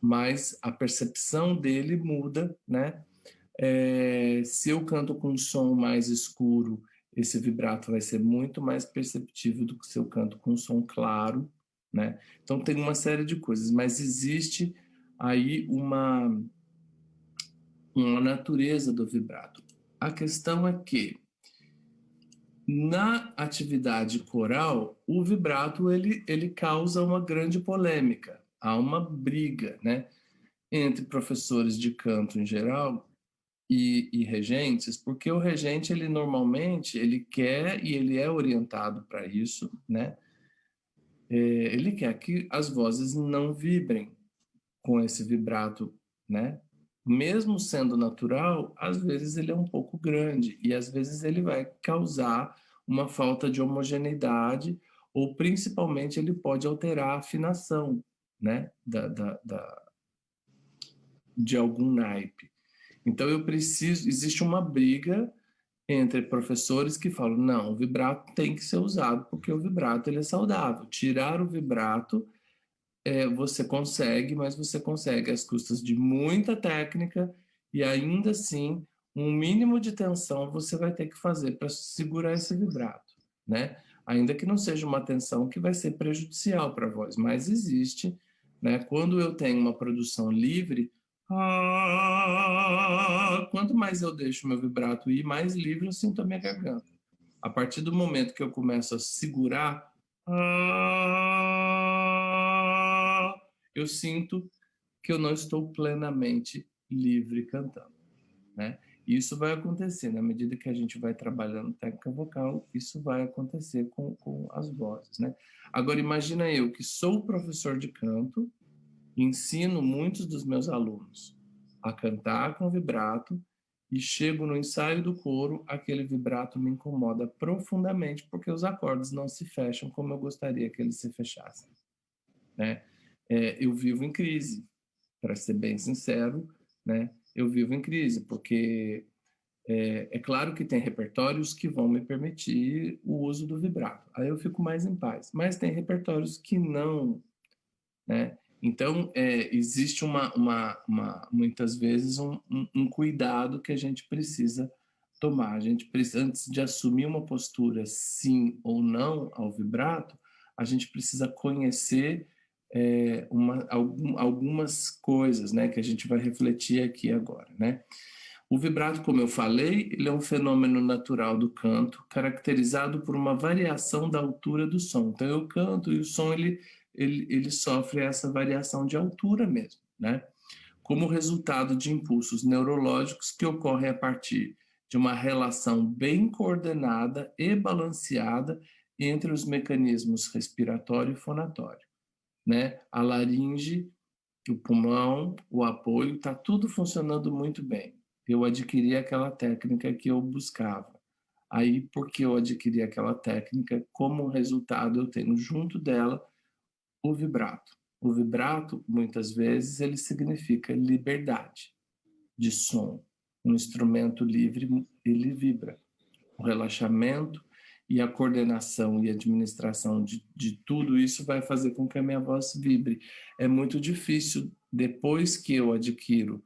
mas a percepção dele muda, né? Se eu canto com um som mais escuro, esse vibrato vai ser muito mais perceptível do que se eu canto com um som claro, né? Então tem uma série de coisas, mas existe aí uma natureza do vibrato. A questão é que na atividade coral, o vibrato ele causa uma grande polêmica, há uma briga, né, entre professores de canto em geral e regentes, porque o regente, ele normalmente, ele quer e ele é orientado para isso, né? Ele quer que as vozes não vibrem com esse vibrato, né? Mesmo sendo natural, às vezes ele é um pouco grande e às vezes ele vai causar uma falta de homogeneidade ou principalmente ele pode alterar a afinação, né? De algum naipe. Então existe uma briga entre professores que falam, não, o vibrato tem que ser usado porque o vibrato ele é saudável. Tirar o vibrato, você consegue, mas você consegue às custas de muita técnica e ainda assim, um mínimo de tensão você vai ter que fazer para segurar esse vibrato, né? Ainda que não seja uma tensão que vai ser prejudicial para a voz, mas existe, né? Quando eu tenho uma produção livre, quanto mais eu deixo meu vibrato ir, mais livre eu sinto a minha garganta. A partir do momento que eu começo a segurar, eu sinto que eu não estou plenamente livre cantando, né? Isso vai acontecer na medida que a gente vai trabalhando técnica vocal, isso vai acontecer com as vozes, né? Agora imagina eu que sou professor de canto, ensino muitos dos meus alunos a cantar com vibrato e chego no ensaio do coro, aquele vibrato me incomoda profundamente, porque os acordes não se fecham como eu gostaria que eles se fechassem, né? Eu vivo em crise, para ser bem sincero, né? Eu vivo em crise, porque é claro que tem repertórios que vão me permitir o uso do vibrato, aí eu fico mais em paz, mas tem repertórios que não, né? Então, existe muitas vezes um cuidado que a gente precisa tomar. A gente precisa, antes de assumir uma postura sim ou não ao vibrato, a gente precisa conhecer algumas coisas, né, que a gente vai refletir aqui agora, né? O vibrato, como eu falei, ele é um fenômeno natural do canto, caracterizado por uma variação da altura do som. Então, eu canto e o som ele sofre essa variação de altura mesmo, né? Como resultado de impulsos neurológicos que ocorrem a partir de uma relação bem coordenada e balanceada entre os mecanismos respiratório e fonatório, né? A laringe, o pulmão, o apoio, está tudo funcionando muito bem. Eu adquiri aquela técnica que eu buscava. Aí, porque eu adquiri aquela técnica, como resultado, eu tenho junto dela o vibrato. O vibrato, muitas vezes, ele significa liberdade de som. Um instrumento livre, ele vibra. O relaxamento e a coordenação e administração de tudo isso vai fazer com que a minha voz vibre. É muito difícil, depois que eu adquiro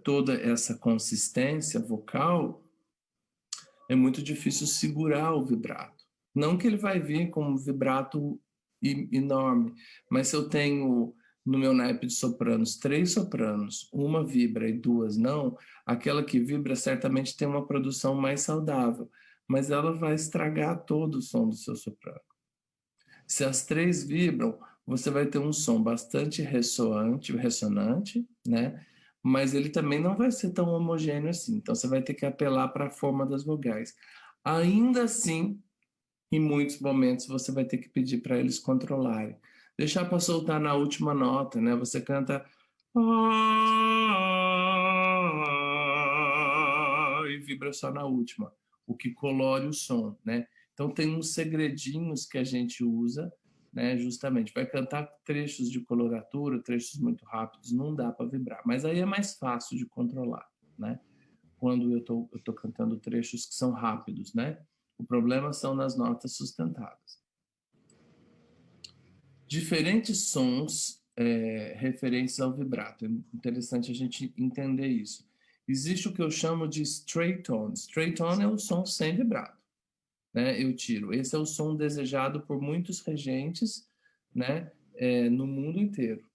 toda essa consistência vocal, é muito difícil segurar o vibrato. Não que ele vai vir com um vibrato enorme, mas se eu tenho no meu naipe de sopranos 3 sopranos, uma vibra e 2 não, aquela que vibra certamente tem uma produção mais saudável, mas ela vai estragar todo o som do seu soprano. Se as 3 vibram, você vai ter um som bastante ressonante, né? Mas ele também não vai ser tão homogêneo assim. Então você vai ter que apelar para a forma das vogais. Ainda assim, em muitos momentos você vai ter que pedir para eles controlarem. Deixar para soltar na última nota, né? Você canta e vibra só na última, o que colore o som, né? Então tem uns segredinhos que a gente usa, né? Justamente vai cantar trechos de coloratura, trechos muito rápidos, não dá para vibrar, mas aí é mais fácil de controlar, né? Quando eu tô cantando trechos que são rápidos, né? O problema são nas notas sustentadas. Diferentes sons referentes ao vibrato. É interessante a gente entender isso. Existe o que eu chamo de straight tone. Straight tone é o som sem vibrato, né? Eu tiro. Esse é o som desejado por muitos regentes, né? No mundo inteiro.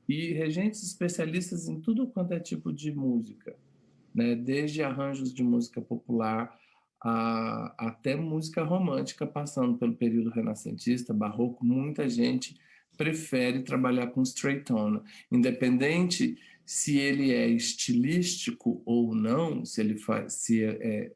E regentes especialistas em tudo quanto é tipo de música, né? Desde arranjos de música popular até música romântica, passando pelo período renascentista, barroco, muita gente prefere trabalhar com straight tone, independente se ele é estilístico ou não, se ele faz, se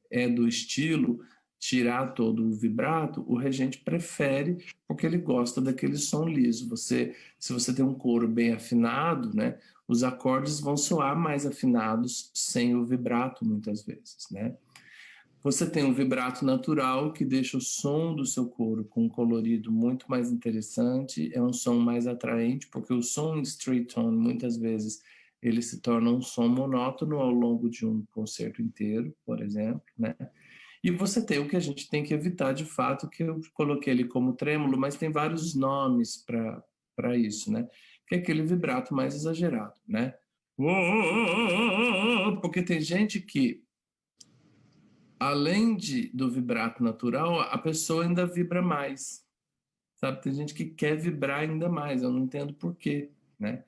é do estilo tirar todo o vibrato, o regente prefere porque ele gosta daquele som liso. Se você tem um coro bem afinado, né, os acordes vão soar mais afinados sem o vibrato, muitas vezes, né? Você tem um vibrato natural que deixa o som do seu coro com um colorido muito mais interessante, é um som mais atraente, porque o som straight tone, muitas vezes, ele se torna um som monótono ao longo de um concerto inteiro, por exemplo, né? E você tem o que a gente tem que evitar, de fato, que eu coloquei ali como trêmulo, mas tem vários nomes para isso, né? Que é aquele vibrato mais exagerado, né? Porque tem gente que, além do vibrato natural, a pessoa ainda vibra mais, sabe? Tem gente que quer vibrar ainda mais, eu não entendo por quê, né?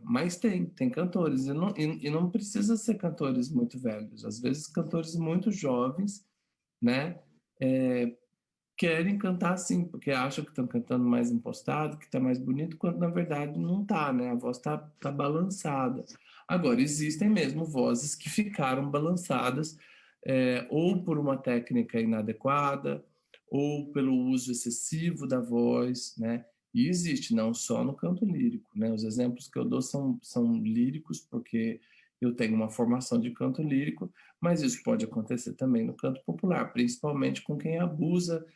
Mas tem cantores, e não precisa ser cantores muito velhos, às vezes cantores muito jovens, né? É, querem cantar assim, porque acham que estão cantando mais impostado, que está mais bonito, quando na verdade não está, né? A voz tá balançada. Agora, existem mesmo vozes que ficaram balançadas, ou por uma técnica inadequada, ou pelo uso excessivo da voz, né? E existe, não só no canto lírico, né? Os exemplos que eu dou são líricos, porque eu tenho uma formação de canto lírico, mas isso pode acontecer também no canto popular, principalmente com quem abusa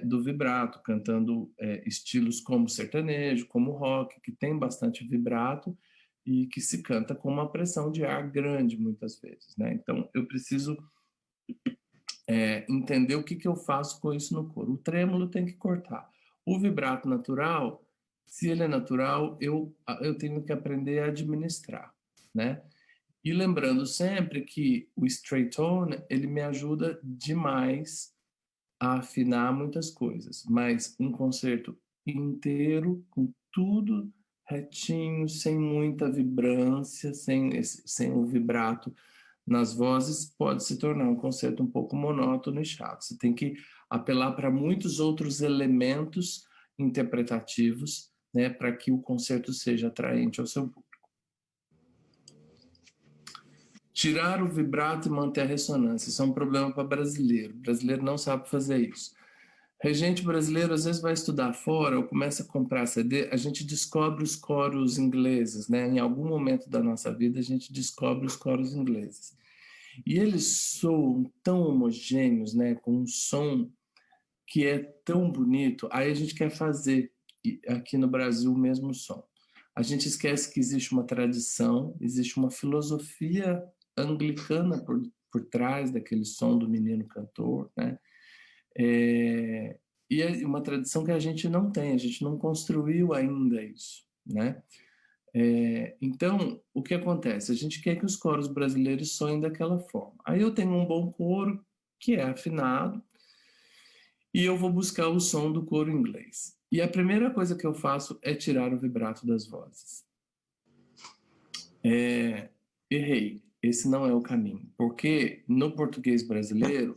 do vibrato, cantando estilos como sertanejo, como rock, que tem bastante vibrato e que se canta com uma pressão de ar grande muitas vezes, né? Então eu preciso entender o que, que eu faço com isso no coro. O trêmulo tem que cortar. O vibrato natural, se ele é natural, eu tenho que aprender a administrar, né? E lembrando sempre que o straight tone, ele me ajuda demais a afinar muitas coisas, mas um concerto inteiro, com tudo retinho, sem muita vibrância, sem o vibrato nas vozes, pode se tornar um concerto um pouco monótono e chato. Você tem que apelar para muitos outros elementos interpretativos, né, para que o concerto seja atraente ao seu público. Tirar o vibrato e manter a ressonância, isso é um problema para brasileiro. O brasileiro não sabe fazer isso. Regente brasileiro às vezes vai estudar fora ou começa a comprar CD, a gente descobre os coros ingleses, né? Em algum momento da nossa vida a gente descobre os coros ingleses. E eles soam tão homogêneos, né? Com um som que é tão bonito, aí a gente quer fazer aqui no Brasil o mesmo som. A gente esquece que existe uma tradição, existe uma filosofia anglicana por trás daquele som do menino cantor, né? E é uma tradição que a gente não tem, a gente não construiu ainda isso, né? Então, o que acontece? A gente quer que os coros brasileiros soem daquela forma. Aí eu tenho um bom coro, que é afinado, e eu vou buscar o som do coro inglês. E a primeira coisa que eu faço é tirar o vibrato das vozes. Errei, esse não é o caminho, porque no português brasileiro,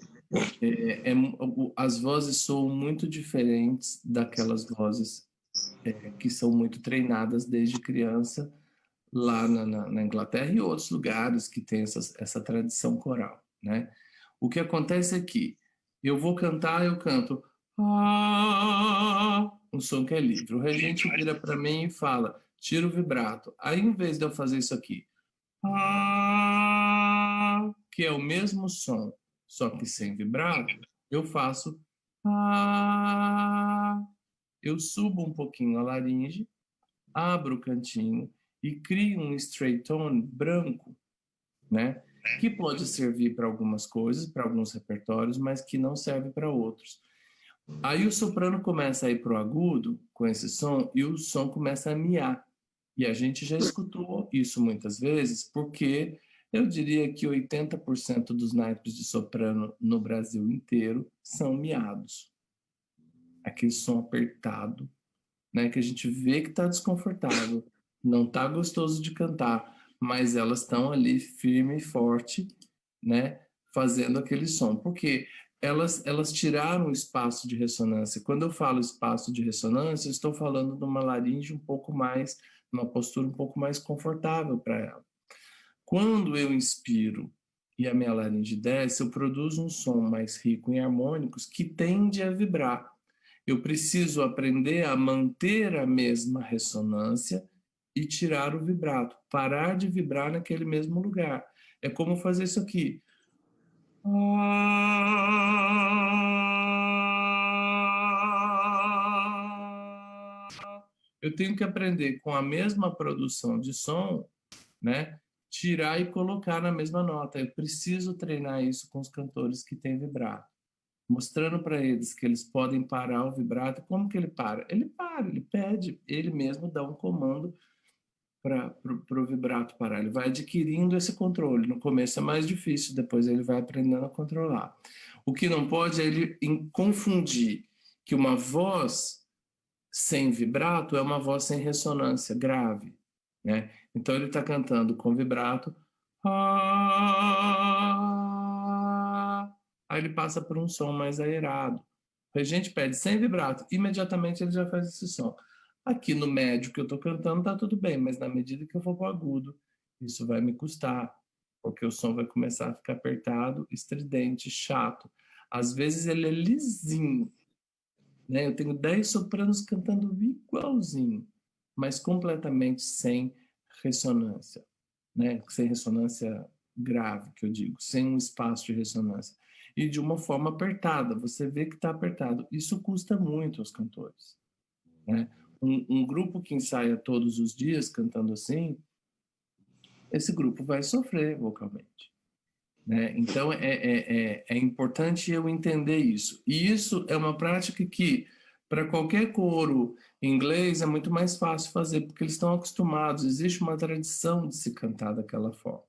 as vozes soam muito diferentes daquelas vozes que são muito treinadas desde criança lá na Inglaterra e outros lugares que tem essa tradição coral, né? O que acontece é que eu vou cantar, eu canto um som que é livre. O regente vira para mim e fala, tira o vibrato. Aí, em vez de eu fazer isso aqui, que é o mesmo som, só que sem vibrato, eu faço eu subo um pouquinho a laringe, abro o cantinho e crio um straight tone branco, né? Que pode servir para algumas coisas, para alguns repertórios, mas que não serve para outros. Aí o soprano começa a ir para o agudo com esse som e o som começa a miar. E a gente já escutou isso muitas vezes, porque eu diria que 80% dos naipes de soprano no Brasil inteiro são miados. Aquele som apertado, né, que a gente vê que está desconfortável, não está gostoso de cantar, mas elas estão ali firme e forte, né, fazendo aquele som, porque elas tiraram o espaço de ressonância. Quando eu falo espaço de ressonância, eu estou falando de uma laringe um pouco mais, uma postura um pouco mais confortável para ela. Quando eu inspiro e a minha laringe desce, eu produzo um som mais rico em harmônicos que tende a vibrar. Eu preciso aprender a manter a mesma ressonância e tirar o vibrato, parar de vibrar naquele mesmo lugar. É como fazer isso aqui. Eu tenho que aprender com a mesma produção de som, né? Tirar e colocar na mesma nota. Eu preciso treinar isso com os cantores que têm vibrato, mostrando para eles que eles podem parar o vibrato. Como que ele para? Ele para, ele pede, ele mesmo dá um comando para o vibrato parar. Ele vai adquirindo esse controle. No começo é mais difícil, depois ele vai aprendendo a controlar. O que não pode é ele confundir que uma voz sem vibrato é uma voz sem ressonância grave, né? Então ele está cantando com vibrato, aí ele passa por um som mais aerado. O regente pede sem vibrato, imediatamente ele já faz esse som. Aqui no médio que eu estou cantando tá tudo bem, mas na medida que eu for para o agudo, isso vai me custar, porque o som vai começar a ficar apertado, estridente, chato. Às vezes ele é lisinho, né? Eu tenho 10 sopranos cantando igualzinho, mas completamente sem ressonância. né? Sem ressonância grave, que eu digo, sem um espaço de ressonância. E de uma forma apertada, você vê que está apertado. Isso custa muito aos cantores, né? Um grupo que ensaia todos os dias cantando assim, esse grupo vai sofrer vocalmente, né? Então é importante eu entender isso. E isso é uma prática que, para qualquer coro inglês, é muito mais fácil fazer, porque eles estão acostumados, existe uma tradição de se cantar daquela forma.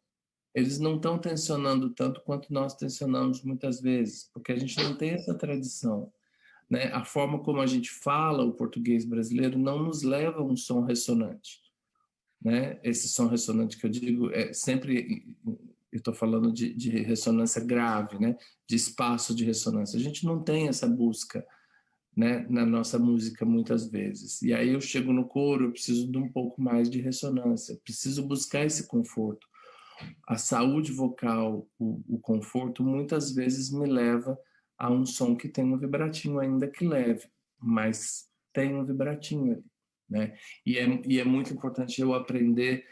Eles não estão tensionando tanto quanto nós tensionamos muitas vezes, porque a gente não tem essa tradição, né? A forma como a gente fala o português brasileiro não nos leva a um som ressonante, né? Esse som ressonante que eu digo é sempre, eu estou falando de ressonância grave, né? De espaço de ressonância. A gente não tem essa busca, né? Na nossa música muitas vezes. E aí eu chego no coro, eu preciso de um pouco mais de ressonância, preciso buscar esse conforto. A saúde vocal, o conforto, muitas vezes me leva a um som que tem um vibratinho, ainda que leve, mas tem um vibratinho ali, né? E é muito importante eu aprender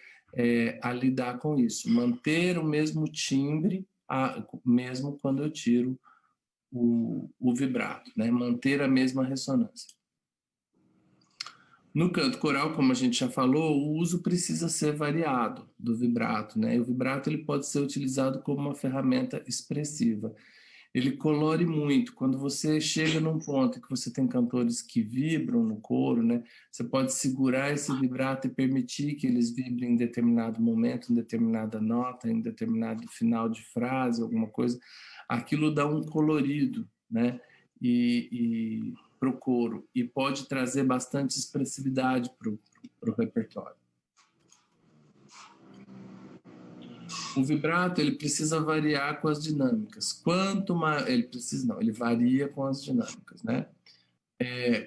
a lidar com isso, manter o mesmo timbre, mesmo quando eu tiro o vibrato, né? Manter a mesma ressonância. No canto coral, como a gente já falou, o uso precisa ser variado do vibrato, né? E o vibrato ele pode ser utilizado como uma ferramenta expressiva. Ele colore muito. Quando você chega num ponto que você tem cantores que vibram no coro, né? Você pode segurar esse vibrato e permitir que eles vibrem em determinado momento, em determinada nota, em determinado final de frase, alguma coisa. Aquilo dá um colorido, né? E para o coro e pode trazer bastante expressividade para o repertório. O vibrato ele precisa variar com as dinâmicas. Quanto mais ele precisa, não, ele varia com as dinâmicas, né?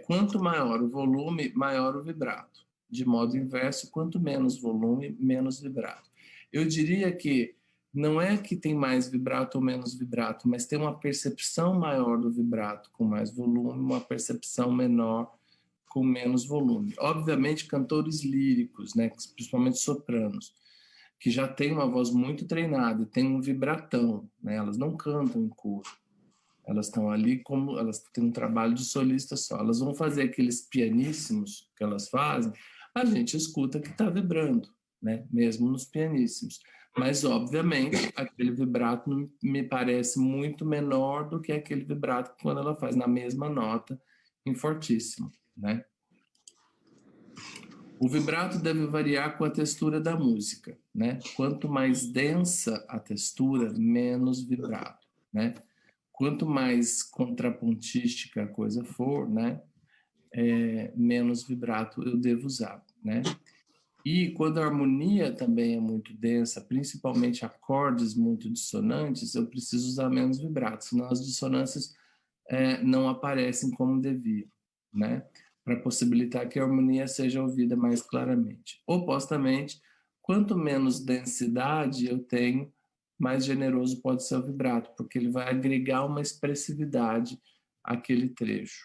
Quanto maior o volume, maior o vibrato. De modo inverso, quanto menos volume, menos vibrato. Eu diria que não é que tem mais vibrato ou menos vibrato, mas tem uma percepção maior do vibrato com mais volume, uma percepção menor com menos volume. Obviamente, cantores líricos, né, principalmente sopranos, que já têm uma voz muito treinada, têm um vibratão, né, elas não cantam em coro. Elas estão ali como elas têm um trabalho de solista só. Elas vão fazer aqueles pianíssimos que elas fazem, a gente escuta que está vibrando, né? Mesmo nos pianíssimos. Mas, obviamente, aquele vibrato me parece muito menor do que aquele vibrato quando ela faz na mesma nota em fortíssimo, né? O vibrato deve variar com a textura da música, né? Quanto mais densa a textura, menos vibrato, né? Quanto mais contrapontística a coisa for, né, menos vibrato eu devo usar, né? E quando a harmonia também é muito densa, principalmente acordes muito dissonantes, eu preciso usar menos vibrato, senão as dissonâncias não aparecem como deviam, né? Para possibilitar que a harmonia seja ouvida mais claramente. Opostamente, quanto menos densidade eu tenho, mais generoso pode ser o vibrato, porque ele vai agregar uma expressividade àquele trecho.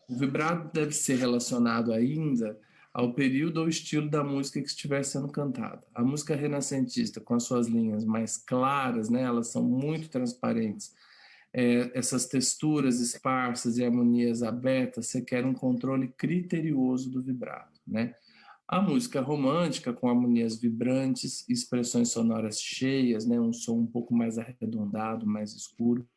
O vibrato deve ser relacionado ainda ao período ou estilo da música que estiver sendo cantada. A música renascentista, com as suas linhas mais claras, né, elas são muito transparentes. Essas texturas esparsas e harmonias abertas requerem um controle criterioso do vibrato, né? A música romântica, com harmonias vibrantes, expressões sonoras cheias, né, um som um pouco mais arredondado, mais escuro,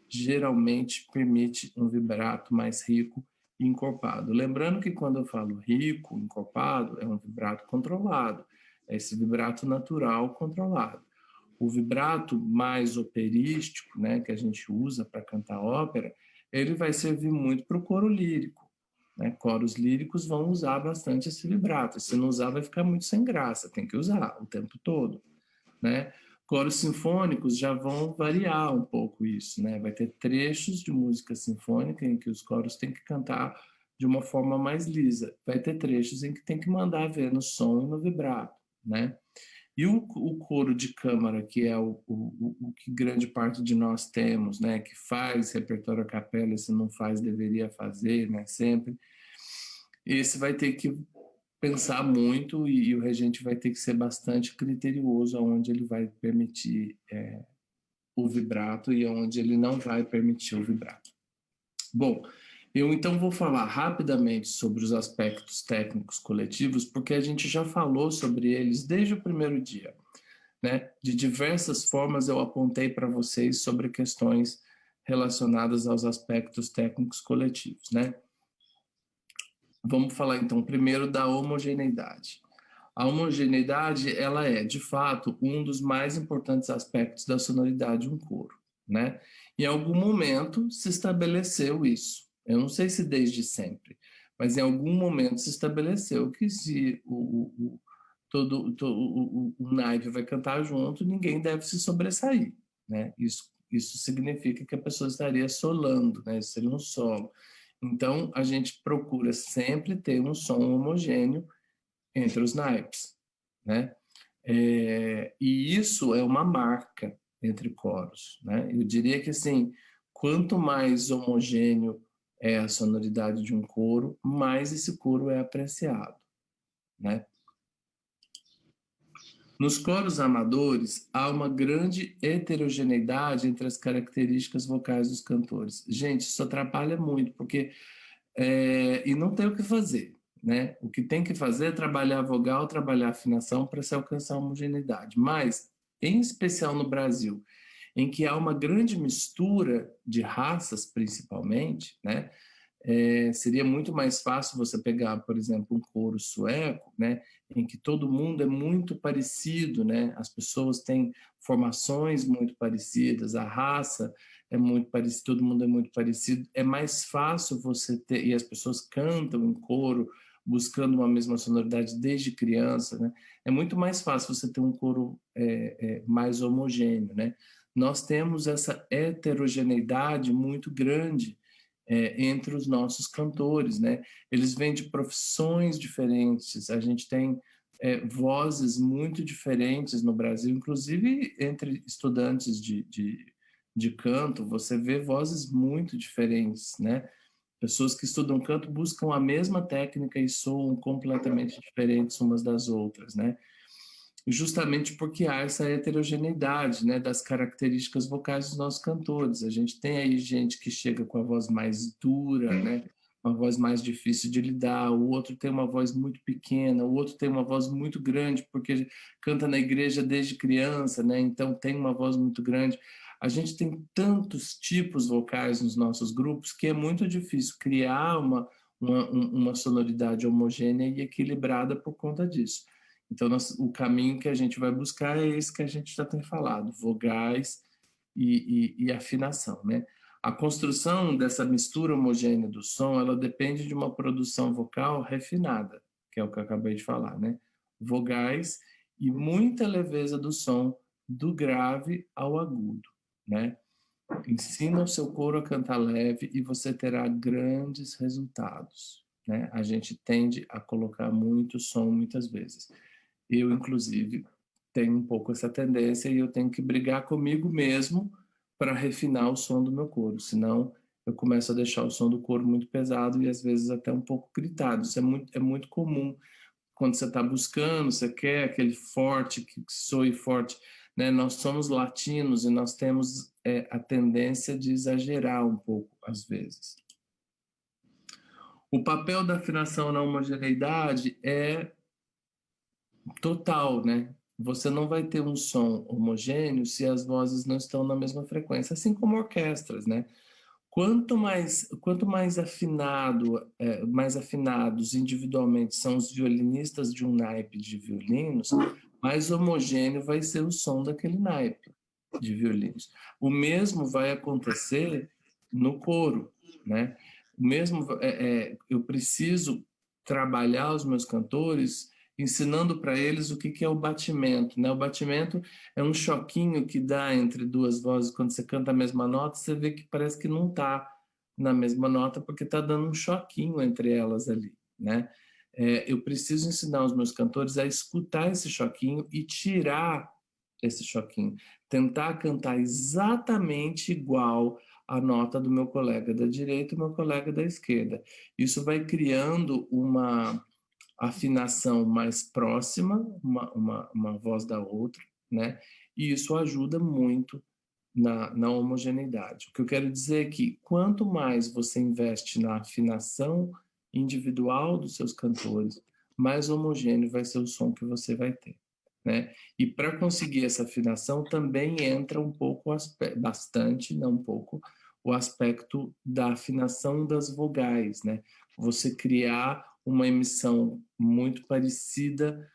geralmente permite um vibrato mais rico e encorpado. Lembrando que quando eu falo rico, encorpado, é um vibrato controlado, é esse vibrato natural controlado. O vibrato mais operístico, né, que a gente usa para cantar ópera, ele vai servir muito para o coro lírico. Né? Coros líricos vão usar bastante esse vibrato. Se não usar, vai ficar muito sem graça. Tem que usar o tempo todo. Né? Coros sinfônicos já vão variar um pouco isso. Né? Vai ter trechos de música sinfônica em que os coros têm que cantar de uma forma mais lisa. Vai ter trechos em que tem que mandar ver no som e no vibrato. Né? E o coro de câmara, que é o que grande parte de nós temos, né, que faz repertório a capela, se não faz, deveria fazer, né, sempre, esse vai ter que pensar muito e o regente vai ter que ser bastante criterioso aonde ele vai permitir o vibrato e aonde ele não vai permitir o vibrato. Bom, eu então vou falar rapidamente sobre os aspectos técnicos coletivos, porque a gente já falou sobre eles desde o primeiro dia, né? De diversas formas eu apontei para vocês sobre questões relacionadas aos aspectos técnicos coletivos, né? Vamos falar então primeiro da homogeneidade. A homogeneidade, ela é, de fato, um dos mais importantes aspectos da sonoridade de um coro, né? Em algum momento se estabeleceu isso. Eu não sei se desde sempre, mas em algum momento se estabeleceu que se o naipe vai cantar junto, ninguém deve se sobressair, né? Isso significa que a pessoa estaria solando, né? Isso seria um solo. Então, a gente procura sempre ter um som homogêneo entre os naipes, né? E isso é uma marca entre coros, né? Eu diria que, assim, quanto mais homogêneo é a sonoridade de um coro, mais esse coro é apreciado, né? Nos coros amadores, há uma grande heterogeneidade entre as características vocais dos cantores. Gente, isso atrapalha muito, porque e não tem o que fazer, né? O que tem que fazer é trabalhar a vogal, trabalhar a afinação para se alcançar a homogeneidade. Mas, em especial no Brasil, em que há uma grande mistura de raças, principalmente, né? Seria muito mais fácil você pegar, por exemplo, um coro sueco, né, em que todo mundo é muito parecido, né, as pessoas têm formações muito parecidas, a raça é muito parecida, todo mundo é muito parecido, é mais fácil você ter, e as pessoas cantam em coro, buscando uma mesma sonoridade desde criança, né, é muito mais fácil você ter um coro mais homogêneo, né. Nós temos essa heterogeneidade muito grande entre os nossos cantores, né? Eles vêm de profissões diferentes, a gente tem vozes muito diferentes no Brasil, inclusive entre estudantes de canto, você vê vozes muito diferentes, né? Pessoas que estudam canto buscam a mesma técnica e soam completamente diferentes umas das outras, né? Justamente porque há essa heterogeneidade, né, das características vocais dos nossos cantores. A gente tem aí gente que chega com a voz mais dura, né, uma voz mais difícil de lidar, o outro tem uma voz muito pequena, o outro tem uma voz muito grande porque canta na igreja desde criança, né, então tem uma voz muito grande. A gente tem tantos tipos vocais nos nossos grupos que é muito difícil criar uma sonoridade homogênea e equilibrada por conta disso. Então, o caminho que a gente vai buscar é esse que a gente já tem falado, vogais e afinação, né? A construção dessa mistura homogênea do som, ela depende de uma produção vocal refinada, que é o que eu acabei de falar, né? Vogais e muita leveza do som, do grave ao agudo, né? Ensina o seu coro a cantar leve e você terá grandes resultados, né? A gente tende a colocar muito som muitas vezes. Eu, inclusive, tenho um pouco essa tendência e eu tenho que brigar comigo mesmo para refinar o som do meu coro, senão eu começo a deixar o som do coro muito pesado e às vezes até um pouco gritado. Isso é muito comum quando você está buscando, você quer aquele forte, que soe forte, né? Nós somos latinos e nós temos a tendência de exagerar um pouco às vezes. O papel da afinação na homogeneidade é total, né? Você não vai ter um som homogêneo se as vozes não estão na mesma frequência, assim como orquestras, né? Quanto mais afinado, mais afinados individualmente são os violinistas de um naipe de violinos, mais homogêneo vai ser o som daquele naipe de violinos. O mesmo vai acontecer no coro, né? O mesmo, eu preciso trabalhar os meus cantores ensinando para eles o que é o batimento, né? O batimento é um choquinho que dá entre duas vozes quando você canta a mesma nota, você vê que parece que não está na mesma nota porque está dando um choquinho entre elas ali, né? Eu preciso ensinar os meus cantores a escutar esse choquinho e tirar esse choquinho, tentar cantar exatamente igual a nota do meu colega da direita e do meu colega da esquerda. Isso vai criando afinação mais próxima, uma voz da outra, né? E isso ajuda muito na homogeneidade. O que eu quero dizer é que quanto mais você investe na afinação individual dos seus cantores, mais homogêneo vai ser o som que você vai ter, né? E para conseguir essa afinação também entra um pouco, bastante, não um pouco, o aspecto da afinação das vogais, né? Você criar uma emissão muito parecida,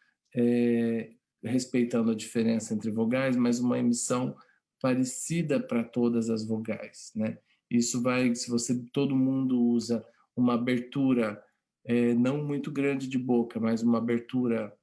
respeitando a diferença entre vogais, mas uma emissão parecida para todas as vogais, né? Isso vai, se você, todo mundo usa uma abertura não muito grande de boca, mas uma abertura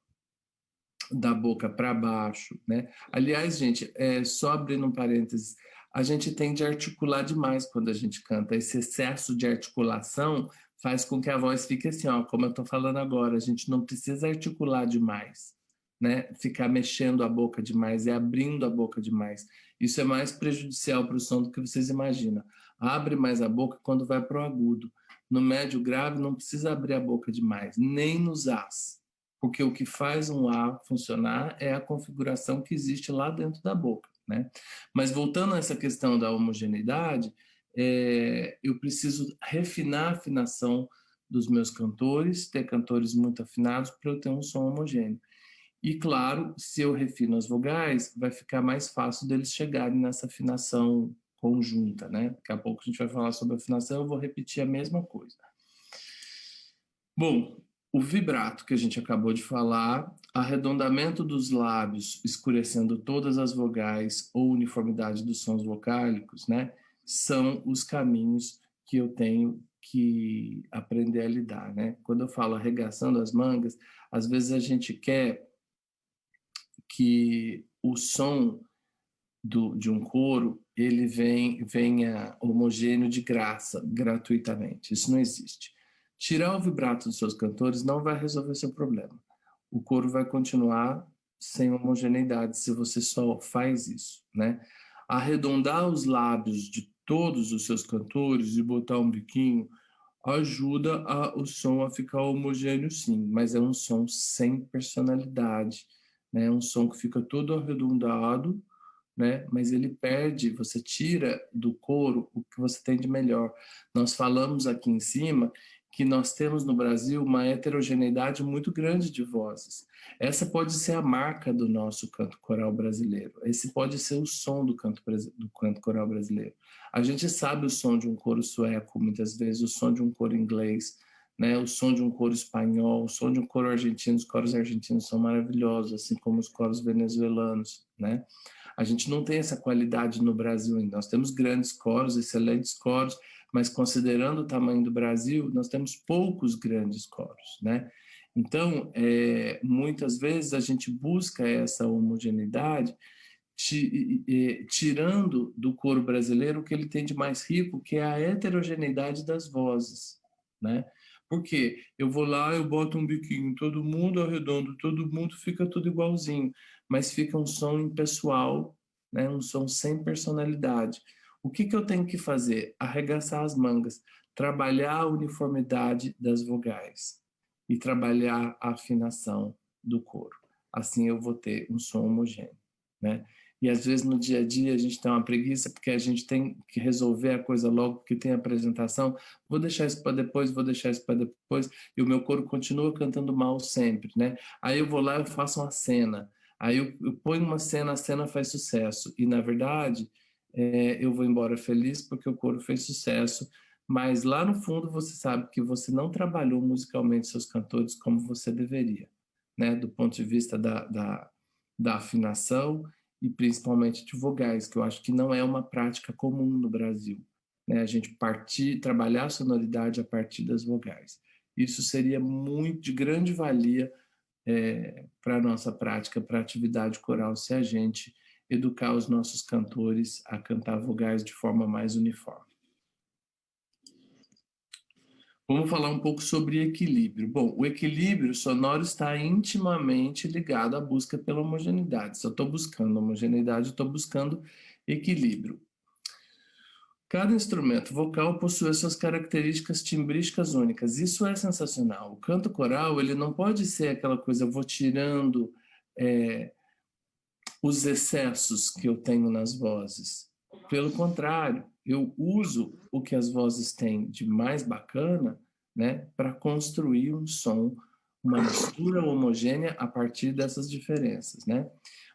da boca para baixo, né? Aliás, gente, só abrindo um parênteses, a gente tende a articular demais quando a gente canta. Esse excesso de articulação faz com que a voz fique assim, ó, como eu estou falando agora. A gente não precisa articular demais, né? Ficar mexendo a boca demais e abrindo a boca demais. Isso é mais prejudicial para o som do que vocês imaginam. Abre mais a boca quando vai para o agudo. No médio grave não precisa abrir a boca demais, nem nos As, porque o que faz um A funcionar é a configuração que existe lá dentro da boca, né? Mas voltando a essa questão da homogeneidade, eu preciso refinar a afinação dos meus cantores, ter cantores muito afinados para eu ter um som homogêneo. E claro, se eu refino as vogais, vai ficar mais fácil deles chegarem nessa afinação conjunta, né? Daqui a pouco a gente vai falar sobre afinação, eu vou repetir a mesma coisa. Bom, o vibrato que a gente acabou de falar, arredondamento dos lábios, escurecendo todas as vogais ou uniformidade dos sons vocálicos, né? São os caminhos que eu tenho que aprender a lidar, né? Quando eu falo arregaçando as mangas, às vezes a gente quer que o som de um coro ele venha homogêneo de graça, gratuitamente. Isso não existe. Tirar o vibrato dos seus cantores não vai resolver seu problema. O coro vai continuar sem homogeneidade se você só faz isso, né? Arredondar os lábios de todos os seus cantores e botar um biquinho ajuda o som a ficar homogêneo, sim, mas é um som sem personalidade, né? É um som que fica todo arredondado, né? Mas ele perde, você tira do coro o que você tem de melhor. Nós falamos aqui em cima que nós temos no Brasil uma heterogeneidade muito grande de vozes. Essa pode ser a marca do nosso canto coral brasileiro. Esse pode ser o som do canto coral brasileiro. A gente sabe o som de um coro sueco, muitas vezes, o som de um coro inglês, né? O som de um coro espanhol, o som de um coro argentino. Os coros argentinos são maravilhosos, assim como os coros venezuelanos, né? A gente não tem essa qualidade no Brasil ainda. Nós temos grandes coros, excelentes coros, mas considerando o tamanho do Brasil, nós temos poucos grandes coros, né? Então, muitas vezes a gente busca essa homogeneidade tirando do coro brasileiro o que ele tem de mais rico, que é a heterogeneidade das vozes, né? Porque eu vou lá, eu boto um biquinho, todo mundo arredondo, todo mundo fica tudo igualzinho, mas fica um som impessoal, né? Um som sem personalidade. O que eu tenho que fazer? Arregaçar as mangas, trabalhar a uniformidade das vogais e trabalhar a afinação do coro. Assim eu vou ter um som homogêneo, né? E às vezes no dia a dia a gente tem uma preguiça porque a gente tem que resolver a coisa logo, porque tem apresentação. Vou deixar isso para depois, vou deixar isso para depois. E o meu coro continua cantando mal sempre, né? Aí eu vou lá e faço uma cena. Aí eu ponho uma cena, a cena faz sucesso. E na verdade, eu vou embora feliz porque o coro fez sucesso. Mas lá no fundo você sabe que você não trabalhou musicalmente seus cantores como você deveria, né? Do ponto de vista da afinação e principalmente de vogais, que eu acho que não é uma prática comum no Brasil, né? A gente trabalhar a sonoridade a partir das vogais. Isso seria muito de grande valia para a nossa prática, para a atividade coral, se a gente educar os nossos cantores a cantar vogais de forma mais uniforme. Vamos falar um pouco sobre equilíbrio. Bom, o equilíbrio sonoro está intimamente ligado à busca pela homogeneidade. Se eu estou buscando homogeneidade, eu estou buscando equilíbrio. Cada instrumento vocal possui as suas características timbrísticas únicas. Isso é sensacional. O canto coral, ele não pode ser aquela coisa, eu vou tirando é, os excessos que eu tenho nas vozes. Pelo contrário, eu uso o que as vozes têm de mais bacana, né, para construir um som, uma mistura homogênea a partir dessas diferenças, né?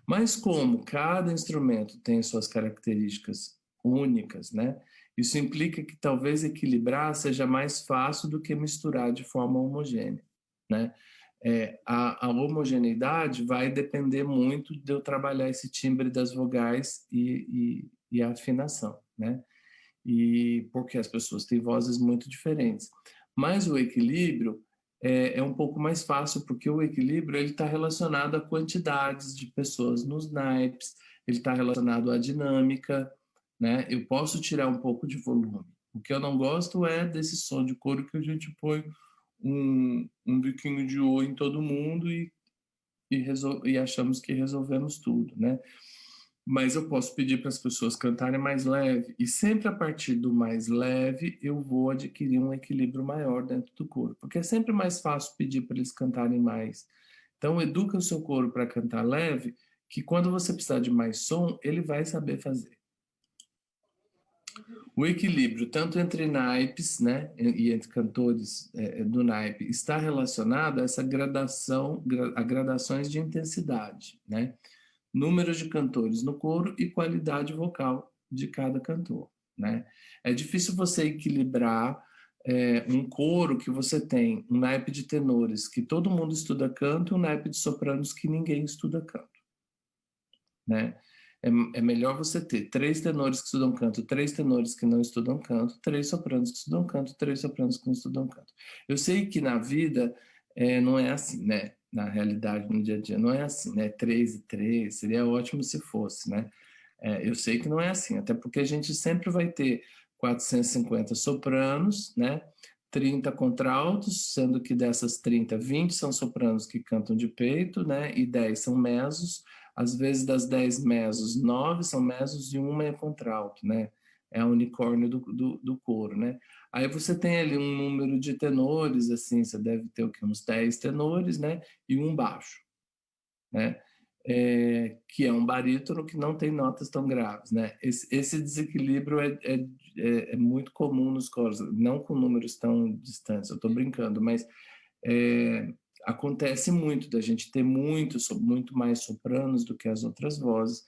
Mas como cada instrumento tem suas características únicas, né? Isso implica que talvez equilibrar seja mais fácil do que misturar de forma homogênea, né? A homogeneidade vai depender muito de eu trabalhar esse timbre das vogais e a afinação, né? E porque as pessoas têm vozes muito diferentes. Mas o equilíbrio é um pouco mais fácil, porque o equilíbrio ele está relacionado a quantidades de pessoas nos naipes, ele está relacionado à dinâmica, né? Eu posso tirar um pouco de volume. O que eu não gosto é desse som de coro que a gente põe um biquinho de ouro em todo mundo e achamos que resolvemos tudo, né? Mas eu posso pedir para as pessoas cantarem mais leve, e sempre a partir do mais leve eu vou adquirir um equilíbrio maior dentro do coro, porque é sempre mais fácil pedir para eles cantarem mais. Então, educa o seu coro para cantar leve, que quando você precisar de mais som, ele vai saber fazer. O equilíbrio, tanto entre naipes, né, e entre cantores do naipe, está relacionado a essa gradação, a gradações de intensidade, né? Número de cantores no coro e qualidade vocal de cada cantor, né? É difícil você equilibrar um coro que você tem um naipe de tenores que todo mundo estuda canto e um naipe de sopranos que ninguém estuda canto, né? É melhor você ter três tenores que estudam canto, três tenores que não estudam canto, três sopranos que estudam canto, três sopranos que não estudam canto. Eu sei que na vida não é assim, né? Na realidade, no dia a dia, não é assim, né? Três e três, seria ótimo se fosse, né? Eu sei que não é assim, até porque a gente sempre vai ter 450 sopranos, né? 30 contraltos, sendo que dessas 30, 20 são sopranos que cantam de peito, né? E 10 são mesos. Às vezes, das 10 mesos, 9 são mesos e uma é contralto, né? É a unicórnio do coro, né? Aí você tem ali um número de tenores, assim, você deve ter o quê? Uns 10 tenores, né? E um baixo, né? Que é um barítono que não tem notas tão graves, né? Esse desequilíbrio é muito comum nos coros, não com números tão distantes, eu estou brincando, mas é, acontece muito da gente ter muito mais sopranos do que as outras vozes.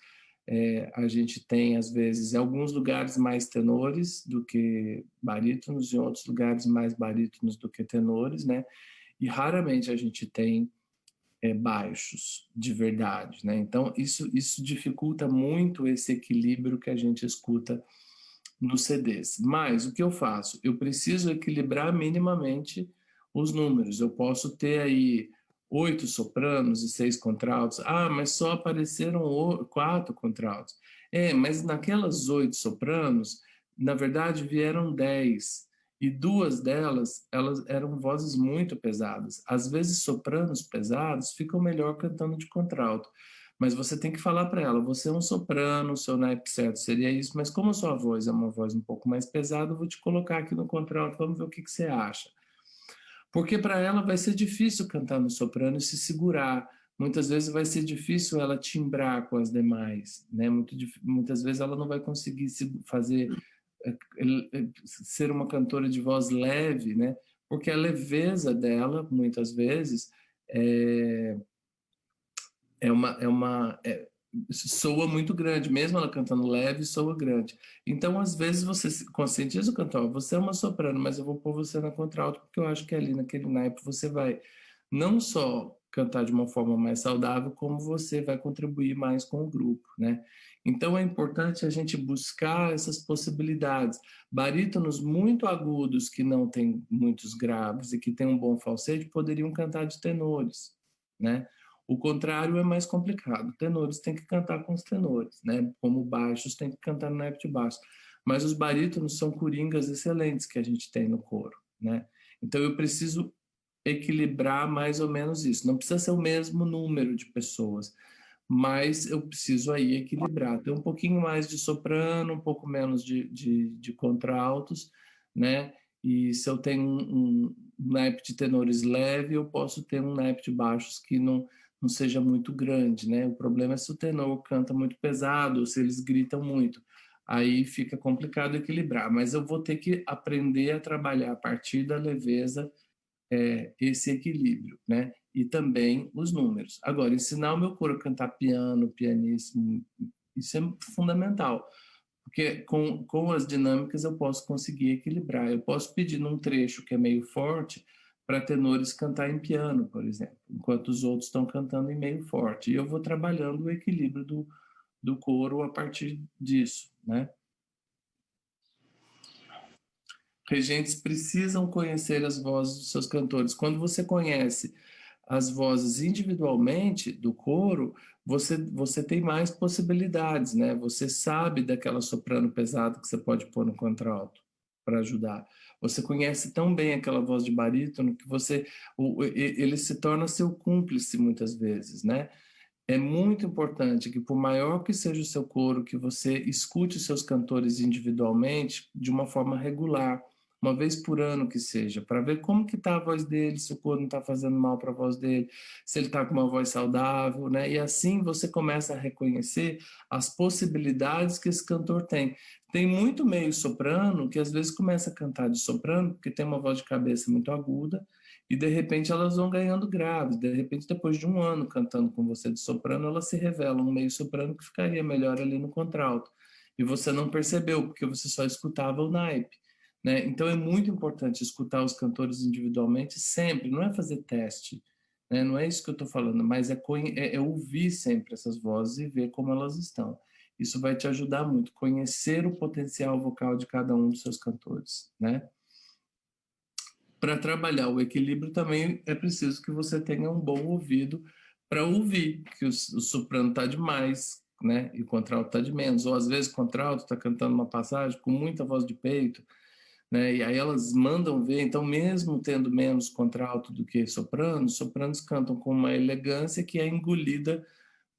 A gente tem, às vezes, em alguns lugares mais tenores do que barítonos, em outros lugares mais barítonos do que tenores, né? E raramente a gente tem baixos de verdade, né? Então isso dificulta muito esse equilíbrio que a gente escuta nos CDs. Mas o que eu faço? Eu preciso equilibrar minimamente os números. Eu posso ter aí 8 sopranos e 6 contraltos. Ah, mas só apareceram 4 contraltos. Mas naquelas 8 sopranos, na verdade, vieram 10. E duas delas, elas eram vozes muito pesadas. Às vezes, sopranos pesados ficam melhor cantando de contralto. Mas você tem que falar para ela, você é um soprano, o seu naipe certo seria isso, mas como a sua voz é uma voz um pouco mais pesada, eu vou te colocar aqui no contralto, vamos ver o que que você acha. Porque para ela vai ser difícil cantar no soprano e se segurar. Muitas vezes vai ser difícil ela timbrar com as demais, né? Muitas vezes ela não vai conseguir se fazer ser uma cantora de voz leve, né? Porque a leveza dela, muitas vezes, é, soa muito grande, mesmo ela cantando leve, soa grande. Então, às vezes, você conscientiza o cantor, você é uma soprano, mas eu vou pôr você na contralto, porque eu acho que ali naquele naipe você vai não só cantar de uma forma mais saudável, como você vai contribuir mais com o grupo, né? Então, é importante a gente buscar essas possibilidades. Barítonos muito agudos, que não têm muitos graves e que têm um bom falsete, poderiam cantar de tenores, né? O contrário é mais complicado. Tenores têm que cantar com os tenores, né? Como baixos têm que cantar no naipe de baixo. Mas os barítonos são coringas excelentes que a gente tem no coro, né? Então eu preciso equilibrar mais ou menos isso. Não precisa ser o mesmo número de pessoas, mas eu preciso aí equilibrar. Ter um pouquinho mais de soprano, um pouco menos de contraltos, né? E se eu tenho um naipe de tenores leve, eu posso ter um naipe de baixos que não seja muito grande, né? O problema é se o tenor canta muito pesado, ou se eles gritam muito. Aí fica complicado equilibrar, mas eu vou ter que aprender a trabalhar a partir da leveza esse equilíbrio, né? E também os números. Agora, ensinar o meu coro a cantar piano, pianíssimo, isso é fundamental, porque com as dinâmicas eu posso conseguir equilibrar. Eu posso pedir num trecho que é meio forte para tenores cantar em piano, por exemplo, enquanto os outros estão cantando em meio forte. E eu vou trabalhando o equilíbrio do coro a partir disso, né? Regentes precisam conhecer as vozes dos seus cantores. Quando você conhece as vozes individualmente do coro, você tem mais possibilidades, né? Você sabe daquela soprano pesada que você pode pôr no contralto para ajudar. Você conhece tão bem aquela voz de barítono que ele se torna seu cúmplice muitas vezes, né? É muito importante que, por maior que seja o seu coro, que você escute os seus cantores individualmente de uma forma regular, uma vez por ano que seja, para ver como que está a voz dele, se o coro não está fazendo mal para a voz dele, se ele está com uma voz saudável, né? E assim você começa a reconhecer as possibilidades que esse cantor tem. Tem muito meio soprano que às vezes começa a cantar de soprano porque tem uma voz de cabeça muito aguda, e de repente elas vão ganhando graves. De repente, depois de um ano cantando com você de soprano, ela se revela um meio soprano que ficaria melhor ali no contralto. E você não percebeu, porque você só escutava o naipe. Né? Então é muito importante escutar os cantores individualmente sempre, não é fazer teste, né? Não é isso que eu estou falando, mas é ouvir sempre essas vozes e ver como elas estão. Isso vai te ajudar muito, conhecer o potencial vocal de cada um dos seus cantores, né? Para trabalhar o equilíbrio também é preciso que você tenha um bom ouvido para ouvir que o soprano está demais, né? E o contralto está de menos. Ou às vezes o contralto está cantando uma passagem com muita voz de peito, né? E aí elas mandam ver. Então, mesmo tendo menos contralto do que sopranos, sopranos cantam com uma elegância que é engolida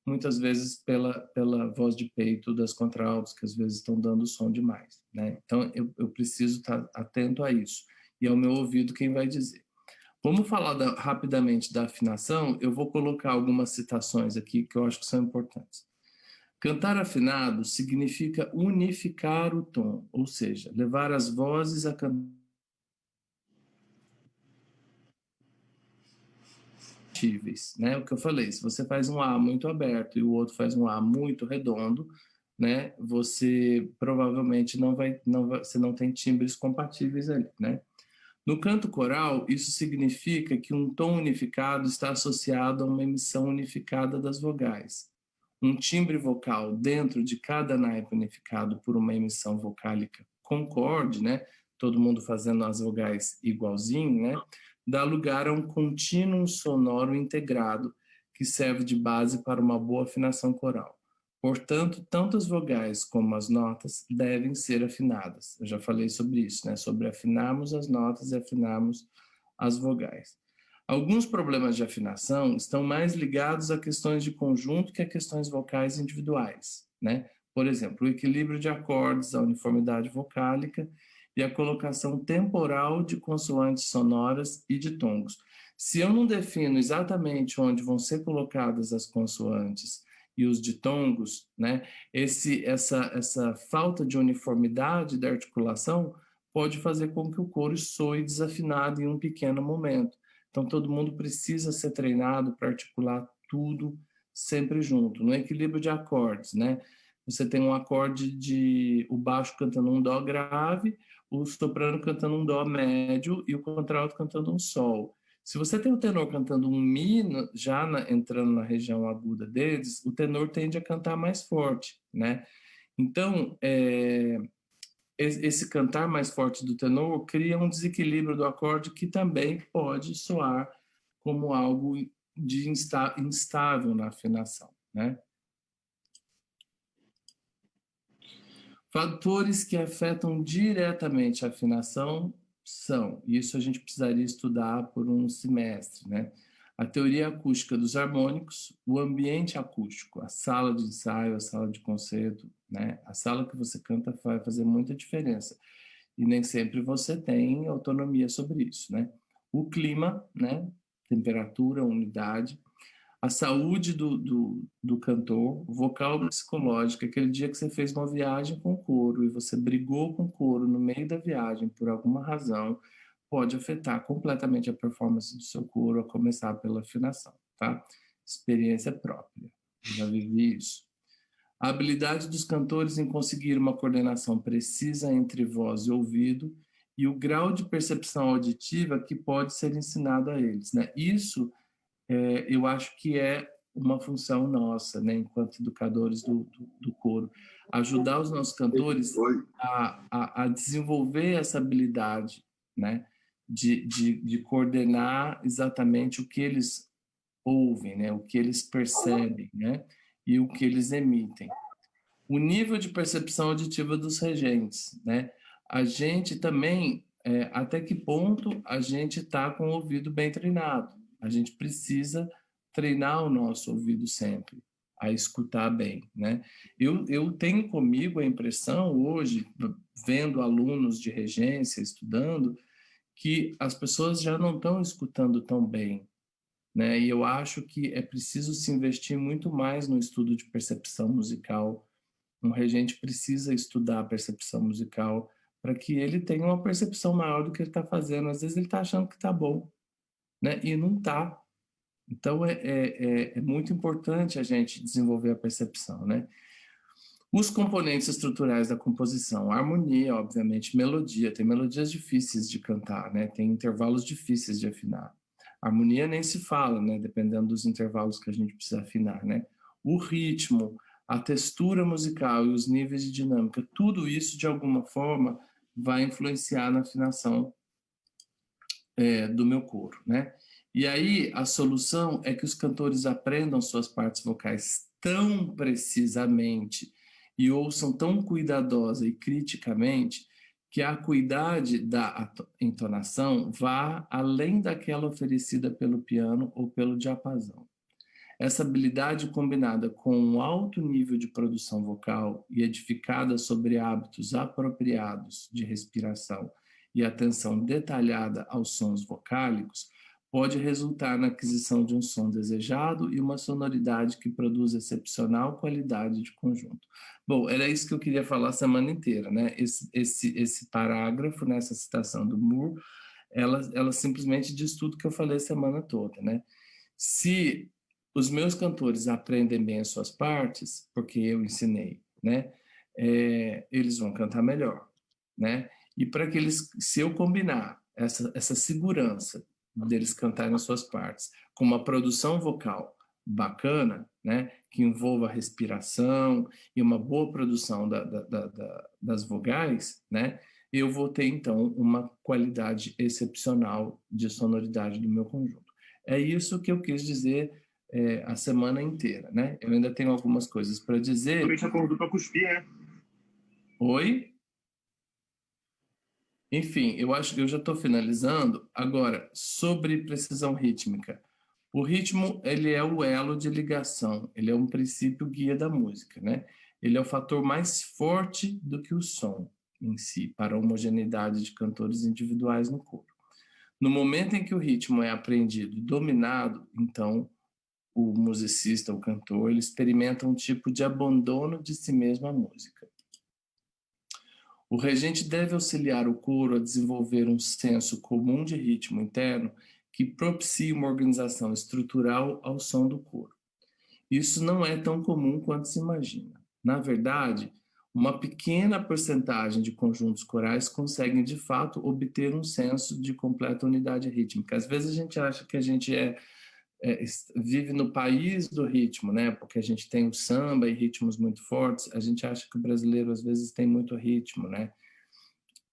muitas vezes pela voz de peito das contraltos, que às vezes estão dando som demais, né? Então, eu preciso estar atento a isso. E é o meu ouvido quem vai dizer. Vamos falar rapidamente da afinação. Eu vou colocar algumas citações aqui que eu acho que são importantes. Cantar afinado significa unificar o tom, ou seja, levar as vozes a cantar, né? O que eu falei, se você faz um A muito aberto e o outro faz um A muito redondo, né? Você provavelmente você não tem timbres compatíveis ali, né? No canto coral, isso significa que um tom unificado está associado a uma emissão unificada das vogais. Um timbre vocal dentro de cada naipe unificado por uma emissão vocálica concorde, né? Todo mundo fazendo as vogais igualzinho, né? Dá lugar a um contínuo sonoro integrado que serve de base para uma boa afinação coral. Portanto, tanto as vogais como as notas devem ser afinadas. Eu já falei sobre isso, né? Sobre afinarmos as notas e afinarmos as vogais. Alguns problemas de afinação estão mais ligados a questões de conjunto que a questões vocais individuais, né? Por exemplo, o equilíbrio de acordes, a uniformidade vocálica e a colocação temporal de consoantes sonoras e de tongos. Se eu não defino exatamente onde vão ser colocadas as consoantes e os ditongos, né? Essa falta de uniformidade da articulação pode fazer com que o coro soe desafinado em um pequeno momento. Então, todo mundo precisa ser treinado para articular tudo sempre junto, no equilíbrio de acordes, né? Você tem um acorde de o baixo cantando um dó grave, o soprano cantando um dó médio e o contralto cantando um sol. Se você tem o tenor cantando um mi, entrando na região aguda deles, o tenor tende a cantar mais forte, né? Então, esse cantar mais forte do tenor cria um desequilíbrio do acorde que também pode soar como algo de instável na afinação, né? Fatores que afetam diretamente a afinação são, isso a gente precisaria estudar por um semestre, né? A teoria acústica dos harmônicos, o ambiente acústico, a sala de ensaio, a sala de concerto, né? A sala que você canta vai fazer muita diferença. E nem sempre você tem autonomia sobre isso, né? O clima, né? Temperatura, umidade, a saúde do cantor, vocal psicológica, aquele dia que você fez uma viagem com o coro e você brigou com o coro no meio da viagem por alguma razão, pode afetar completamente a performance do seu coro, a começar pela afinação, tá? Experiência própria, já vivi isso. A habilidade dos cantores em conseguir uma coordenação precisa entre voz e ouvido e o grau de percepção auditiva que pode ser ensinado a eles, né? Isso eu acho que é uma função nossa, né, enquanto educadores do coro, ajudar os nossos cantores a desenvolver essa habilidade, né, de coordenar exatamente o que eles ouvem, né, o que eles percebem, né, e o que eles emitem. O nível de percepção auditiva dos regentes, né, a gente também, até que ponto a gente está com o ouvido bem treinado. A gente precisa treinar o nosso ouvido sempre, a escutar bem, né? Eu tenho comigo a impressão hoje, vendo alunos de regência, estudando, que as pessoas já não estão escutando tão bem, né? E eu acho que é preciso se investir muito mais no estudo de percepção musical. Um regente precisa estudar a percepção musical para que ele tenha uma percepção maior do que ele está fazendo. Às vezes ele está achando que está bom, né? E não está. Então é muito importante a gente desenvolver a percepção, né? Os componentes estruturais da composição, a harmonia, obviamente, melodia. Tem melodias difíceis de cantar, né? Tem intervalos difíceis de afinar. A harmonia nem se fala, né? Dependendo dos intervalos que a gente precisa afinar, né? O ritmo, a textura musical e os níveis de dinâmica, tudo isso, de alguma forma, vai influenciar na afinação do meu coro, né? E aí, a solução é que os cantores aprendam suas partes vocais tão precisamente e ouçam tão cuidadosa e criticamente que a acuidade da entonação vá além daquela oferecida pelo piano ou pelo diapasão. Essa habilidade combinada com um alto nível de produção vocal e edificada sobre hábitos apropriados de respiração e atenção detalhada aos sons vocálicos pode resultar na aquisição de um som desejado e uma sonoridade que produz excepcional qualidade de conjunto. Bom, era isso que eu queria falar a semana inteira, né? Esse parágrafo, nessa citação do Moore, ela simplesmente diz tudo que eu falei a semana toda, né? Se os meus cantores aprendem bem as suas partes, porque eu ensinei, né? Eles vão cantar melhor, né? E para que eles, se eu combinar essa segurança deles cantarem as suas partes com uma produção vocal bacana, né? Que envolva respiração e uma boa produção das vogais, né? Eu vou ter, então, uma qualidade excepcional de sonoridade do meu conjunto. É isso que eu quis dizer a semana inteira, né? Eu ainda tenho algumas coisas para dizer. Também te acordou para cuspir, né? Oi? Enfim, eu acho que eu já estou finalizando. Agora, sobre precisão rítmica. O ritmo, ele é o elo de ligação, ele é um princípio guia da música, né? Ele é o fator mais forte do que o som em si, para a homogeneidade de cantores individuais no coro. No momento em que o ritmo é aprendido e dominado, então o musicista, o cantor, ele experimenta um tipo de abandono de si mesmo à música. O regente deve auxiliar o coro a desenvolver um senso comum de ritmo interno que propicie uma organização estrutural ao som do coro. Isso não é tão comum quanto se imagina. Na verdade, uma pequena porcentagem de conjuntos corais conseguem, de fato, obter um senso de completa unidade rítmica. Às vezes a gente acha que a gente vive no país do ritmo, né? Porque a gente tem o samba e ritmos muito fortes. A gente acha que o brasileiro às vezes tem muito ritmo, né?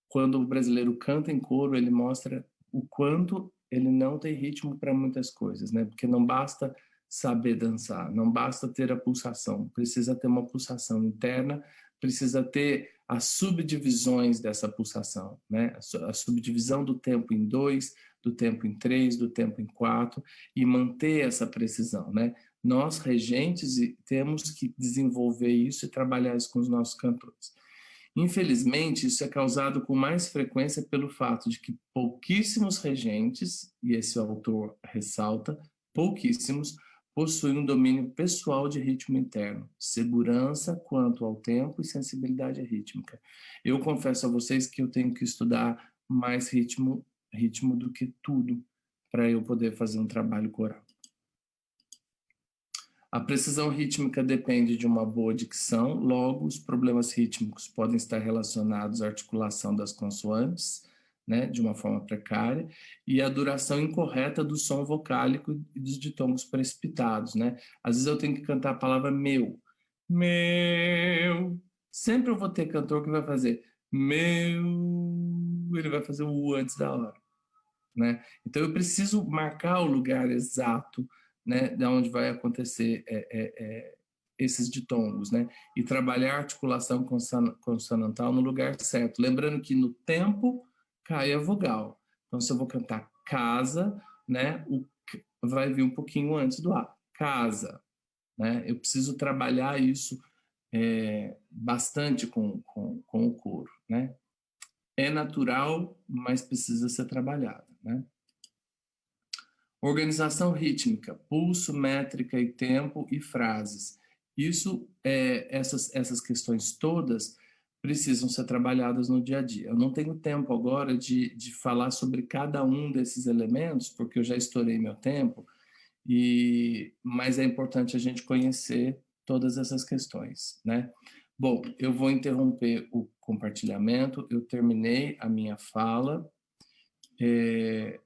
Quando o brasileiro canta em coro, ele mostra o quanto ele não tem ritmo para muitas coisas, né? Porque não basta saber dançar, não basta ter a pulsação, precisa ter uma pulsação interna, precisa ter as subdivisões dessa pulsação, né? A subdivisão do tempo em dois, do tempo em 3, do tempo em 4, e manter essa precisão, né? Nós, regentes, temos que desenvolver isso e trabalhar isso com os nossos cantores. Infelizmente, isso é causado com mais frequência pelo fato de que pouquíssimos regentes, e esse autor ressalta, pouquíssimos, possuem um domínio pessoal de ritmo interno, segurança quanto ao tempo e sensibilidade rítmica. Eu confesso a vocês que eu tenho que estudar mais ritmo do que tudo para eu poder fazer um trabalho coral. A precisão rítmica depende de uma boa dicção, logo, os problemas rítmicos podem estar relacionados à articulação das consoantes, né, de uma forma precária, e à duração incorreta do som vocálico e dos ditongos precipitados, né? Às vezes eu tenho que cantar a palavra meu. Meu. Sempre eu vou ter cantor que vai fazer meu, ele vai fazer o U antes da hora, né? Então eu preciso marcar o lugar exato, né, de onde vai acontecer esses ditongos, né? E trabalhar a articulação consonantal no lugar certo. Lembrando que no tempo cai a vogal. Então, se eu vou cantar casa, né, vai vir um pouquinho antes do A. Casa, né? Eu preciso trabalhar isso bastante com o coro, né? É natural, mas precisa ser trabalhada, né? Organização rítmica, pulso, métrica e tempo e frases. Isso, essas questões todas precisam ser trabalhadas no dia a dia. Eu não tenho tempo agora de falar sobre cada um desses elementos, porque eu já estourei meu tempo, mas é importante a gente conhecer todas essas questões, né? Bom, eu vou interromper o compartilhamento, eu terminei a minha fala.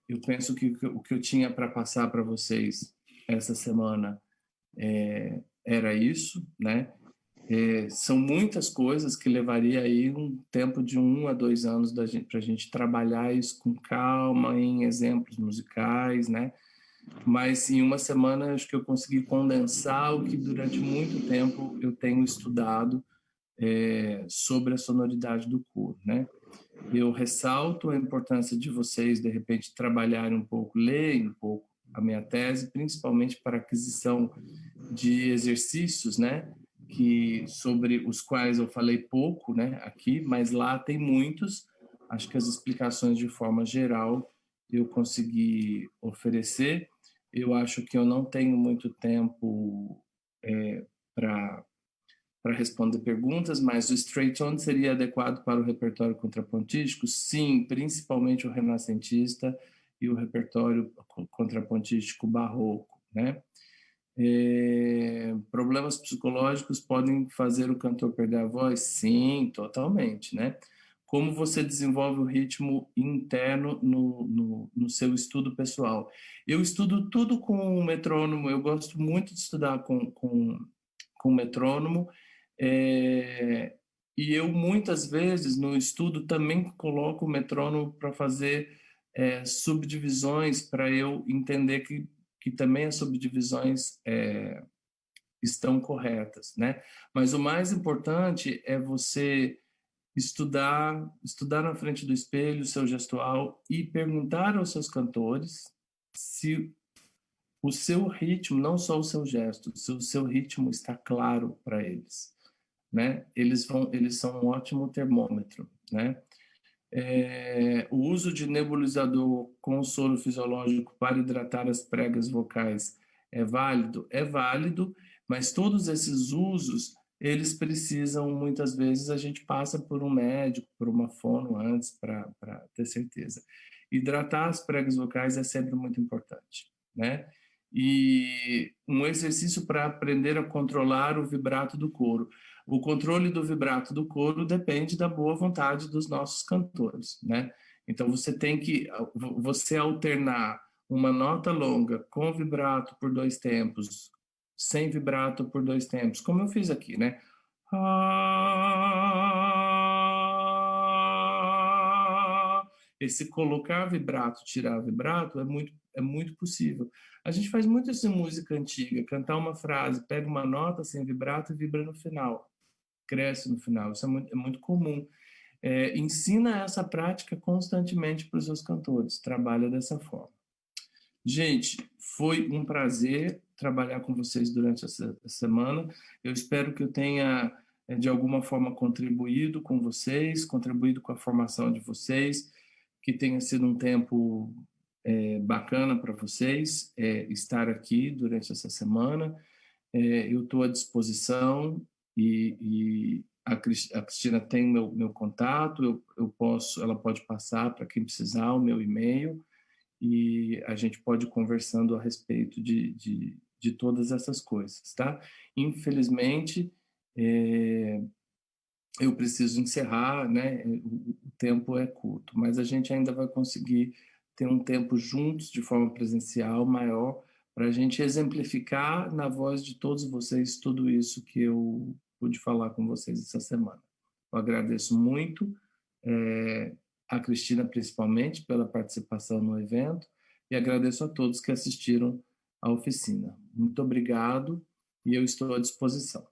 Eu penso que o que eu tinha para passar para vocês essa semana era isso, né? São muitas coisas que levaria aí um tempo de 1 a 2 anos para a gente trabalhar isso com calma, em exemplos musicais, né? Mas em uma semana acho que eu consegui condensar o que durante muito tempo eu tenho estudado sobre a sonoridade do coro, né? Eu ressalto a importância de vocês, de repente, trabalharem um pouco, lerem um pouco a minha tese, principalmente para aquisição de exercícios, né, sobre os quais eu falei pouco, né, aqui, mas lá tem muitos. Acho que as explicações de forma geral eu consegui oferecer. Eu acho que eu não tenho muito tempo para responder perguntas, mas o straight on seria adequado para o repertório contrapontístico? Sim, principalmente o renascentista e o repertório contrapontístico barroco, né? Problemas psicológicos podem fazer o cantor perder a voz? Sim, totalmente, né? Como você desenvolve o ritmo interno no seu estudo pessoal? Eu estudo tudo com o metrônomo, eu gosto muito de estudar com metrônomo, e eu muitas vezes no estudo também coloco o metrônomo para fazer subdivisões, para eu entender que também as subdivisões estão corretas, né? Mas o mais importante é você estudar na frente do espelho o seu gestual e perguntar aos seus cantores se o seu ritmo, não só o seu gesto, se o seu ritmo está claro para eles, né? Eles são um ótimo termômetro, né? O uso de nebulizador com soro fisiológico para hidratar as pregas vocais é válido? É válido, mas todos esses usos, eles precisam, muitas vezes, a gente passa por um médico, por uma fono antes, para ter certeza. Hidratar as pregas vocais é sempre muito importante, né? E um exercício para aprender a controlar o vibrato do coro. O controle do vibrato do coro depende da boa vontade dos nossos cantores, né? Então você alternar uma nota longa com vibrato por 2 tempos, sem vibrato por 2 tempos, como eu fiz aqui, né? Esse colocar vibrato, tirar vibrato é muito possível. A gente faz muito isso em música antiga, cantar uma frase, pega uma nota sem vibrato e vibra no final, cresce no final. Isso é muito comum. ensina essa prática constantemente para os seus cantores, trabalha dessa forma. Gente, foi um prazer trabalhar com vocês durante essa semana. Eu espero que eu tenha, de alguma forma, contribuído com vocês, contribuído com a formação de vocês, que tenha sido um tempo bacana para vocês estar aqui durante essa semana. Eu estou à disposição e a Cristina tem meu contato, ela pode passar para quem precisar o meu e-mail e a gente pode ir conversando a respeito de todas essas coisas, tá? Infelizmente, eu preciso encerrar, né? O tempo é curto, mas a gente ainda vai conseguir ter um tempo juntos de forma presencial maior para a gente exemplificar na voz de todos vocês tudo isso que eu pude falar com vocês essa semana. Eu agradeço muito a Cristina principalmente pela participação no evento e agradeço a todos que assistiram à oficina. Muito obrigado e eu estou à disposição.